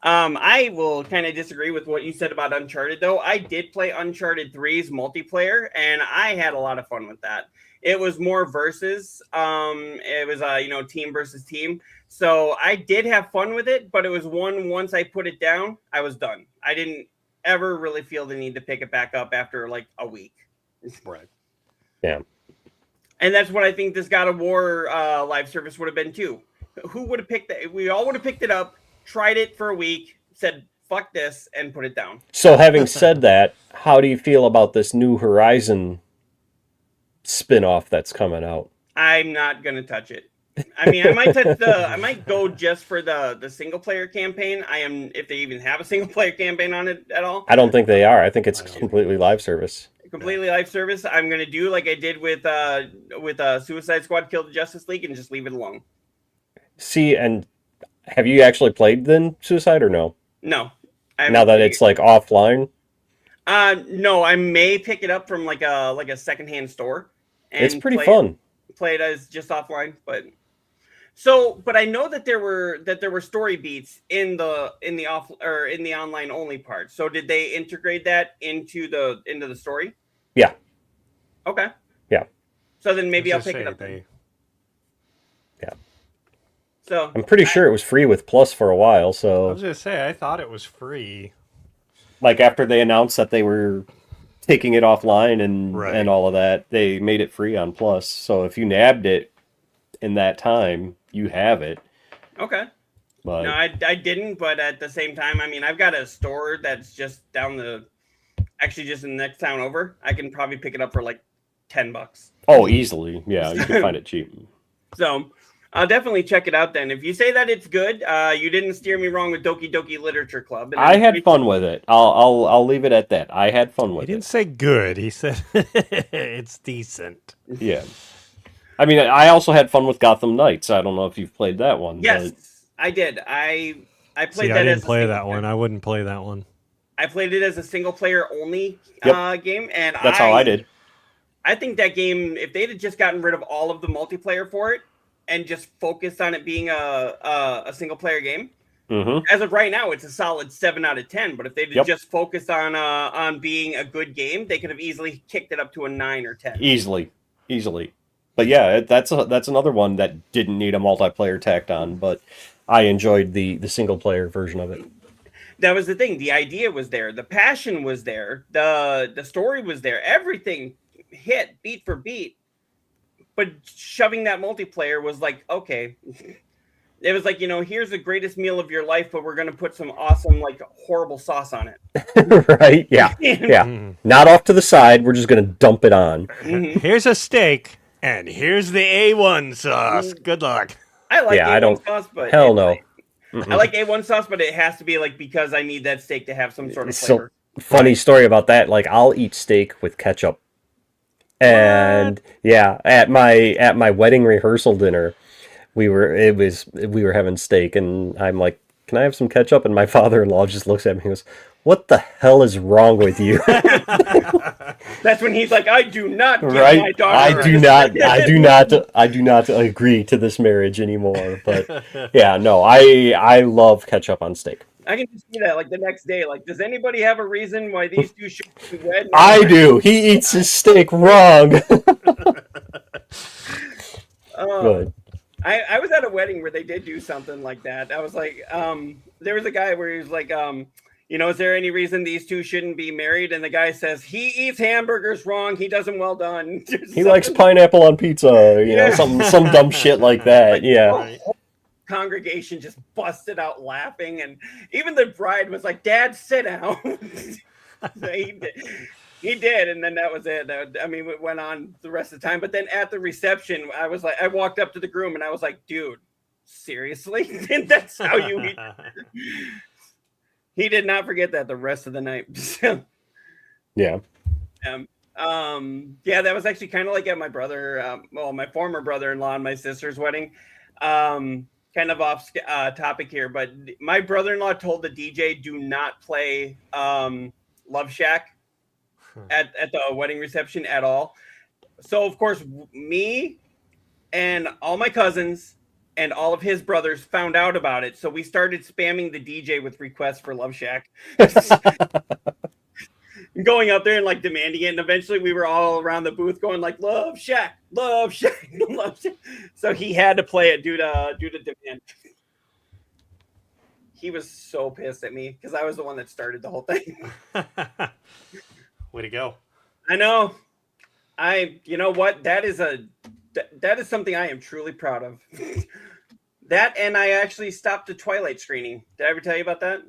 I will kind of disagree with what you said about Uncharted, though. I did play Uncharted 3's multiplayer, and I had a lot of fun with that. It was more versus. It was team versus team. So I did have fun with it, but it was once I put it down, I was done. I didn't ever really feel the need to pick it back up after like a week. Right. Yeah. And that's what I think this God of War live service would have been too. Who would have picked that? We all would have picked it up, tried it for a week, said fuck this, and put it down. So having said that, how do you feel about this new Horizon spin-off that's coming out? I'm not gonna touch it. I mean, I might go just for the single player campaign. If they even have a single player campaign on it at all. I don't think they are. I think it's completely live service. Completely live service. I'm gonna do like I did with Suicide Squad Kill the Justice League and just leave it alone. See, and have you actually played then Suicide or no? No. Now that it's like offline? No, I may pick it up from like a secondhand store. And It's pretty fun. Play it as just offline, but I know that there were story beats in the online only part. So did they integrate that into the story? Yeah. Okay. Yeah. So then maybe I'll pick it up. Yeah. So I'm pretty sure it was free with Plus for a while, I was so gonna say I thought it was free. like after they announced that they were taking it offline and Right. all of that, they made it free on Plus. So if you nabbed it in that time, you have it. Okay. But No, I didn't, but at the same time, I mean, I've got a store that's just just in the next town over. I can probably pick it up for like $10. oh, easily. Yeah, you can find it cheap. So I'll definitely check it out then. If you say that it's good, you didn't steer me wrong with Doki Doki Literature Club. And I had fun with it. I'll leave it at that. I had fun He with didn't it. say good. He said it's decent. Yeah. I mean, I also had fun with Gotham Knights. I don't know if you've played that one. Yes, I did. I played See, that. I as didn't a play single that one. player. I wouldn't play that one. I played it as a single player only Yep. game, and That's how I did. I think that game, if they'd have just gotten rid of all of the multiplayer for it and just focused on it being a single player game, Mm-hmm. as of right now, it's a solid 7 out of 10. But if they'd Yep. just focused on being a good game, they could have easily kicked it up to a 9 or 10. Easily. But yeah, that's another one that didn't need a multiplayer tacked on. But I enjoyed the single player version of it. That was the thing. The idea was there. The passion was there. The story was there. Everything hit beat for beat. But shoving that multiplayer was like, okay. It was like, here's the greatest meal of your life, but we're going to put some awesome, like, horrible sauce on it. Right? Yeah. Yeah. Mm. Not off to the side. We're just going to dump it on. Here's a steak, and here's the A1 sauce. Good luck. I like Yeah, A1 I don't- sauce, but Hell no. I like A1 sauce, but it has to be like because I need that steak to have some sort of So flavor. funny story about that. Like I'll eat steak with ketchup. And yeah, at my wedding rehearsal dinner, we were having steak, and I'm like, "Can I have some ketchup?" And my father-in-law just looks at me and goes, "What the hell is wrong with you?" That's when he's like, I do not give my Right? daughter. I do not agree to this marriage anymore. But yeah, no, I love ketchup on steak. I can just see that like the next day. Like, does anybody have a reason why these two should be wed? I do. He eats his steak wrong. Good. I was at a wedding where they did do something like that. I was like, there was a guy where he was like, is there any reason these two shouldn't be married? And the guy says, he eats hamburgers wrong. He does them well done. He likes pineapple on pizza, some dumb shit like that. Yeah. Right. Congregation just busted out laughing, and even the bride was like, "Dad, sit down." So he did, and then that was it. I mean, it went on the rest of the time. But then at the reception, I walked up to the groom, and I was like, "Dude, seriously? That's how you eat?" He did not forget that the rest of the night. Yeah. Yeah, that was actually kind of like at my brother, my former brother-in-law and my sister's wedding. kind of off topic here, but my brother-in-law told the DJ do not play Love Shack at the wedding reception at all. So of course, me and all my cousins and all of his brothers found out about it. So we started spamming the DJ with requests for Love Shack. Going out there and like demanding it, and eventually we were all around the booth going like Love Shack, Love Shack, Love Shack. So he had to play it due to demand. He was so pissed at me because I was the one that started the whole thing. Way to go. I know. You know what? That is something I am truly proud of. That, and I actually stopped the Twilight screening. Did I ever tell you about that?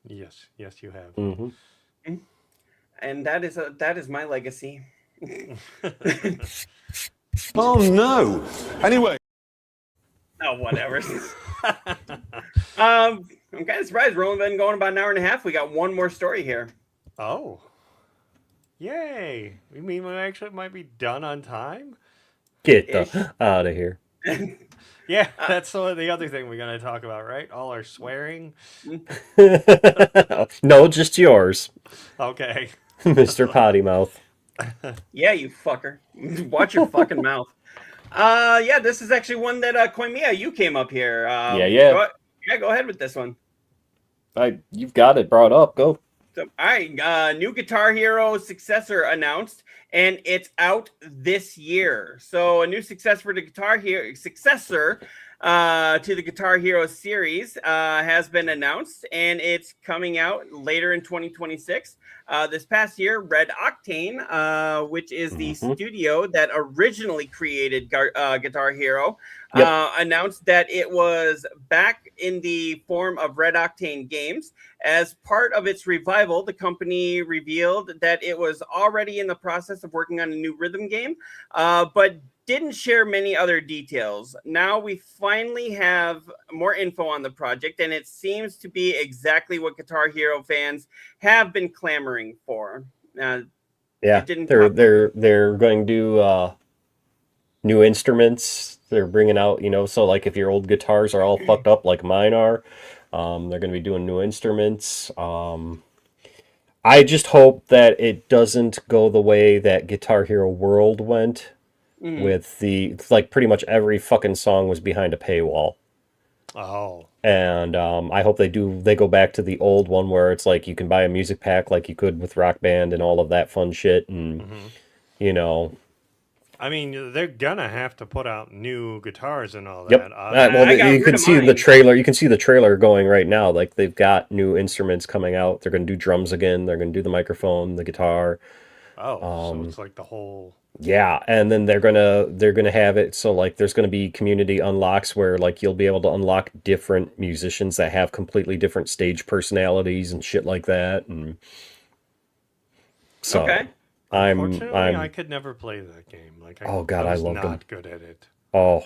Yes, you have. Mm-hmm. And that is my legacy. Oh no. Anyway. Oh, whatever. I'm kind of surprised. We're only been going about an hour and a half. We got one more story here. Oh. Yay. You mean we actually might be done on time? Get the out of here. Yeah, that's the other thing we're going to talk about, right? All our swearing. No, just yours, Okay. Mr. Potty Mouth. Yeah, you fucker. Watch your fucking mouth. Yeah, this is actually one that Koimiya, you came up here. Yeah. Go ahead with this one. You've got it brought up. Go. So, all right, new Guitar Hero successor announced, and it's out this year. So a new successor to the Guitar Hero series has been announced, and it's coming out later in 2026. This past year, Red Octane, which is the studio that originally created Guitar Hero, announced that it was back in the form of Red Octane games. As part of its revival, the company revealed that it was already in the process of working on a new rhythm game, but didn't share many other details. Now we finally have more info on the project, and it seems to be exactly what Guitar Hero fans have been clamoring for. Yeah, they're going to do new instruments. They're bringing out, so like if your old guitars are all fucked up like mine are, they're going to be doing new instruments. I just hope that it doesn't go the way that Guitar Hero World went. With pretty much every fucking song was behind a paywall. Oh. And I hope they go back to the old one where it's like you can buy a music pack like you could with Rock Band and all of that fun shit. And, I mean, they're gonna have to put out new guitars and all Yep. that. You can see the trailer. You can see the trailer going right now. Like they've got new instruments coming out. They're going to do drums again. They're going to do the microphone, the guitar. Oh, so it's like the whole. Yeah, and then they're gonna have it so like there's gonna be community unlocks where like you'll be able to unlock different musicians that have completely different stage personalities and shit like that. And so okay. Unfortunately, I could never play that game. Like, I loved was them. not good at it. Oh,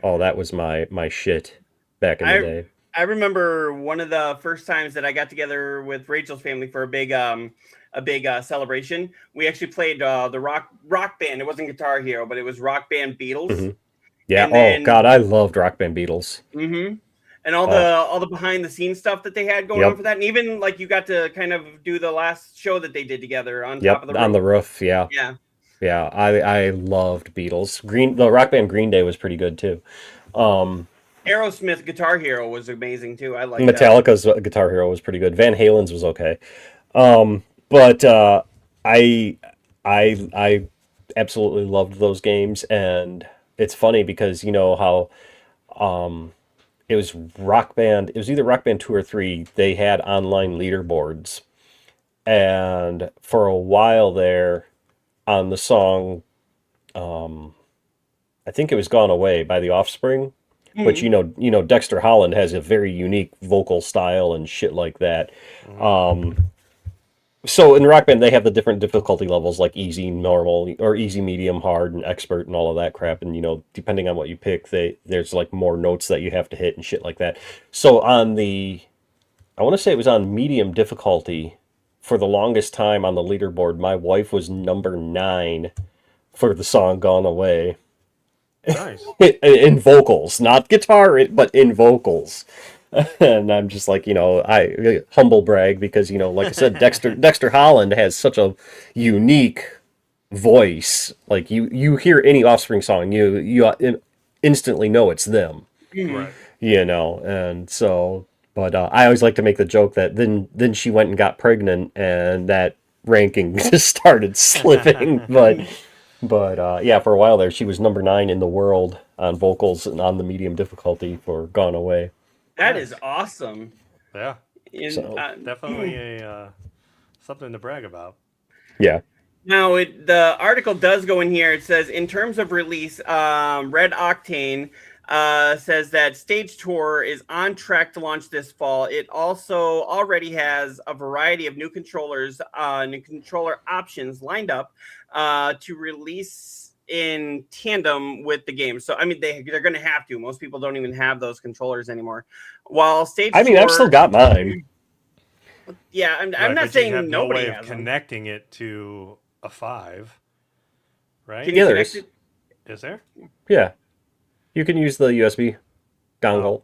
that was my shit back in the day. I remember one of the first times that I got together with Rachel's family for a big celebration. We actually played the rock band. It wasn't Guitar Hero, but it was Rock Band Beatles. Mm-hmm. Yeah. God, I loved Rock Band Beatles. Mm-hmm. And all the behind the scenes stuff that they had going on for that, and even like you got to kind of do the last show that they did together on top of the roof. On the roof. Yeah. Yeah. I loved Beatles. The Rock Band Green Day was pretty good too. Aerosmith Guitar Hero was amazing too. I like Metallica's Guitar Hero was pretty good. Van Halen's was okay. But I absolutely loved those games, and it's funny because you know how it was Rock Band. It was either Rock Band 2 or 3. They had online leaderboards, and for a while there, on the song, I think it was "Gone Away" by The Offspring. Which you know Dexter Holland has a very unique vocal style and shit like that. So in Rock Band they have the different difficulty levels like easy, normal, or easy, medium, hard, and expert, and all of that crap. And depending on what you pick, there's like more notes that you have to hit and shit like that. So I want to say it was on medium difficulty for the longest time on the leaderboard. My wife was number 9 for the song "Gone Away." Nice. in vocals, not guitar, but in vocals. And I'm just like, I humble brag because, like I said, Dexter Holland has such a unique voice. Like you hear any Offspring song, you instantly know it's them. Right. And so, but I always like to make the joke that then she went and got pregnant, and that ranking just started slipping. But yeah, for a while there, she was number 9 in the world on vocals and on the medium difficulty for Gone Away. That is awesome. Yeah. And, So- Definitely a something to brag about. Yeah. Now, the article does go in here. It says, in terms of release, Red Octane says that Stage Tour is on track to launch this fall. It also already has a variety of new controllers, new controller options lined up to release in tandem with the game. So, I mean, they're going to have to. Most people don't even have those controllers anymore. While Stage Tour... I've still got mine. Yeah, I'm Right, not but saying you have no nobody way of has them. connecting it to a 5, right? Can you Yeah, there connect is. it? Is there? Yeah. You can use the USB dongle.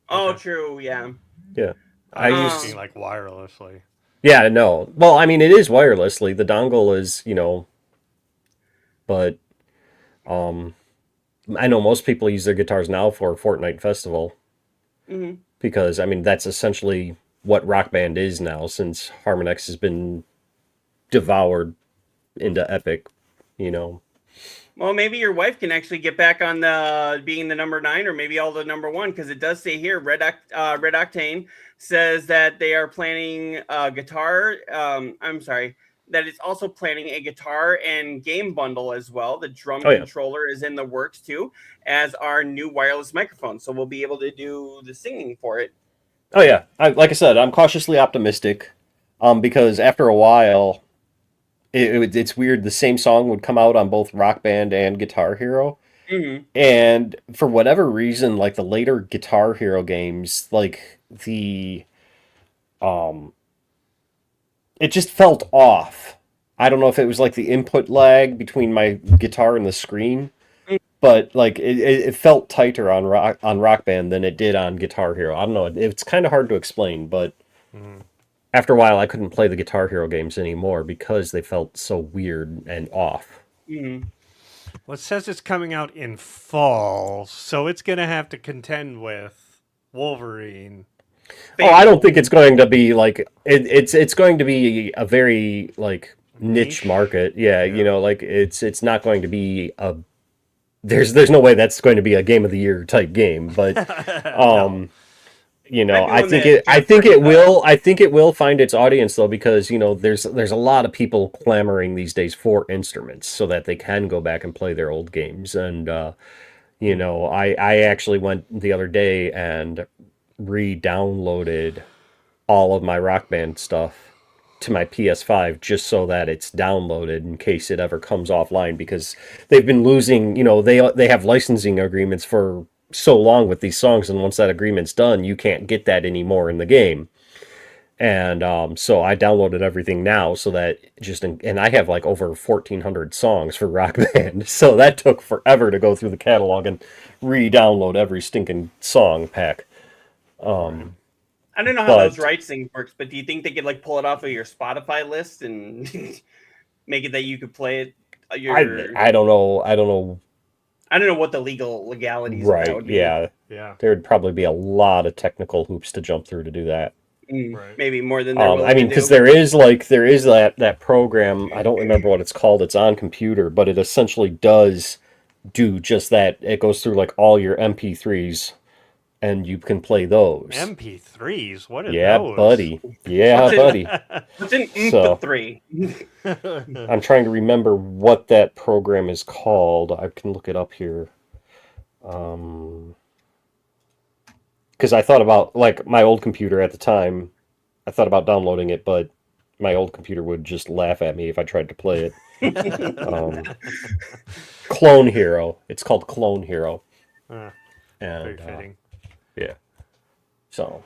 Oh, Okay. true, yeah. Yeah. I I was use... thinking like wirelessly. Yeah, no. Well, I mean, it is wirelessly. The dongle is, but I know most people use their guitars now for Fortnite Festival Hmm. because, I mean, that's essentially what Rock Band is now since Harmonix has been devoured into Epic, Well, maybe your wife can actually get back on the being the number 9, or maybe all the number 1, because it does say here Red Octane says that they are planning a guitar. That it's also planning a guitar and game bundle as well. The drum Oh, yeah. controller is in the works too, as our new wireless microphone. So we'll be able to do the singing for it. Oh, yeah. Like I said, I'm cautiously optimistic because after a while, it's weird. The same song would come out on both Rock Band and Guitar Hero. Mm-hmm. And for whatever reason, like the later Guitar Hero games, like it just felt off. I don't know if it was like the input lag between my guitar and the screen, but like it felt tighter on Rock Band than it did on Guitar Hero. I don't know. It's kind of hard to explain, but after a while, I couldn't play the Guitar Hero games anymore because they felt so weird and off. Mm-hmm. Well, it says it's coming out in fall, so it's going to have to contend with Wolverine. Oh, I don't think it's going to be like it's going to be a very like niche market. Yeah, like it's not going to be a there's no way that's going to be a game of the year type game, but I think it will find its audience though, because there's a lot of people clamoring these days for instruments so that they can go back and play their old games. And I actually went the other day and re-downloaded all of my Rock Band stuff to my PS5 just so that it's downloaded in case it ever comes offline, because they've been losing, they have licensing agreements for so long with these songs, and once that agreement's done, you can't get that anymore in the game. And so I downloaded everything now so that and I have like over 1,400 songs for Rock Band, so that took forever to go through the catalog and re-download every stinking song pack. I don't know how those rights things works, but do you think they could like pull it off of your Spotify list and make it that you could play it? I don't know. I don't know what the legalities right, of that would be. Yeah. There would probably be a lot of technical hoops to jump through to do that. Right. Maybe more than they're willing I mean, to because do. there is that program. I don't remember what it's called. It's on computer, but it essentially does do just that. It goes through like all your MP3s, and you can play those. MP3s? What are Yeah, those? buddy. Yeah, buddy. What's an So- MP3? I'm trying to remember what that program is called. I can look it up here. Because I thought about, like, my old computer at the time, I thought about downloading it, but my old computer would just laugh at me if I tried to play it. Clone Hero. It's called Clone Hero. Very And fitting. yeah. So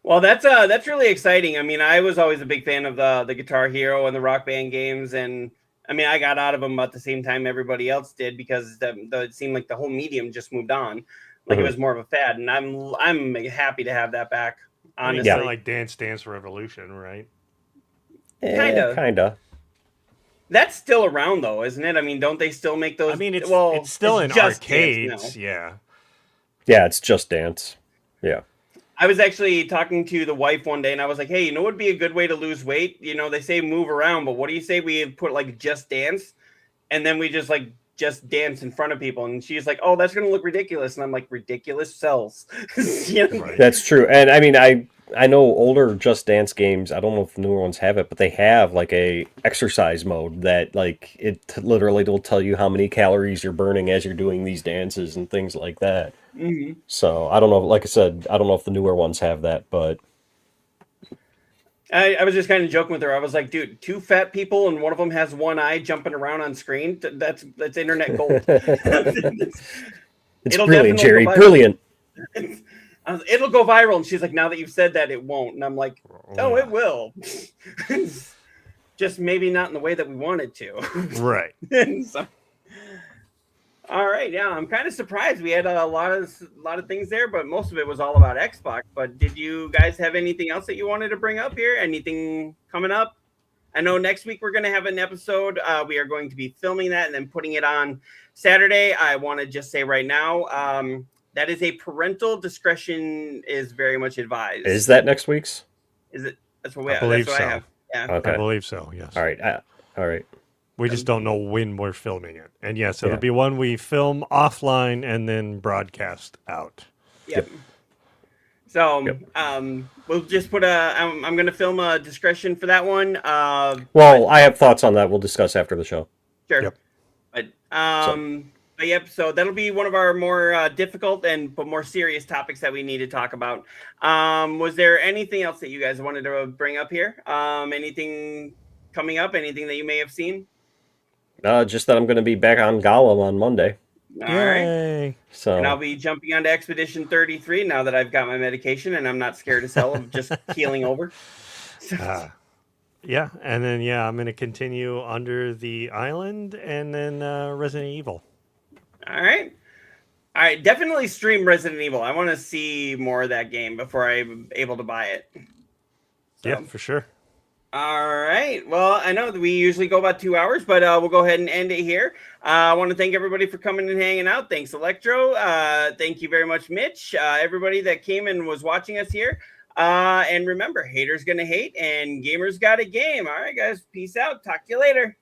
Well, that's really exciting. I mean, I was always a big fan of the Guitar Hero and the Rock Band games, and I mean, I got out of them about the same time everybody else did because it seemed like the whole medium just moved on, like it was more of a fad, and I'm happy to have that back. I mean, Honestly, kind of like Dance Dance Revolution, right? Kinda. That's still around though, isn't it? I mean, don't they still make those? I mean, it's well, it's still in Just arcades. Dance now. Yeah. Yeah, it's Just Dance. Yeah. I was actually talking to the wife one day, and I was like, "Hey, you know what would be a good way to lose weight? You know, they say move around, but what do you say we put like Just Dance, and then we just dance in front of people?" And she's like, "Oh, that's going to look ridiculous." And I'm like, "Ridiculous sells." You know? Right. That's true. And I mean, I know older Just Dance games, I don't know if the newer ones have it, but they have like a exercise mode that like literally will tell you how many calories you're burning as you're doing these dances and things like that. Mm-hmm. So I don't know, like I said, I don't know if the newer ones have that, but I was just kind of joking with her. I was like, "Dude, two fat people and one of them has one eye jumping around on screen. That's internet gold." it's It'll brilliant, definitely Jerry. go viral. Brilliant. It'll go viral. And she's like, "Now that you've said that, it won't." And I'm like, "Oh, it will. Just maybe not in the way that we want it to." Right. So, all right, yeah, I'm kind of surprised. We had a lot of things there, but most of it was all about Xbox. But did you guys have anything else that you wanted to bring up here? Anything coming up? I know next week we're going to have an episode. We are going to be filming that and then putting it on Saturday. I want to just say right now, that is a parental discretion is very much advised. Is that next week's? Is it? That's what we I have. believe That's what so. I have. Yeah. Okay. I believe so. Yes. All right. All right. We just don't know when we're filming it. And yes, it'll Yeah. be one we film offline and then broadcast out. Yep. So, we'll just put I'm going to film a discretion for that one. Well, I have thoughts on that. We'll discuss after the show. Sure. Yep. But yep. So that'll be one of our more difficult but more serious topics that we need to talk about. Was there anything else that you guys wanted to bring up here? Anything coming up? Anything that you may have seen? Just that I'm going to be back on Gollum on Monday. All right. Yay. So And I'll be jumping onto Expedition 33 now that I've got my medication and I'm not scared as hell of just keeling over. Yeah. And then, I'm going to continue Under the Island and then Resident Evil. All right. Definitely stream Resident Evil. I want to see more of that game before I'm able to buy it. So. Yeah, for sure. All right. Well, I know that we usually go about 2 hours, but we'll go ahead and end it here. I want to thank everybody for coming and hanging out. Thanks, Electro. Thank you very much, Mitch. Everybody that came and was watching us here. And remember, haters gonna hate and gamers got a game. All right, guys. Peace out. Talk to you later.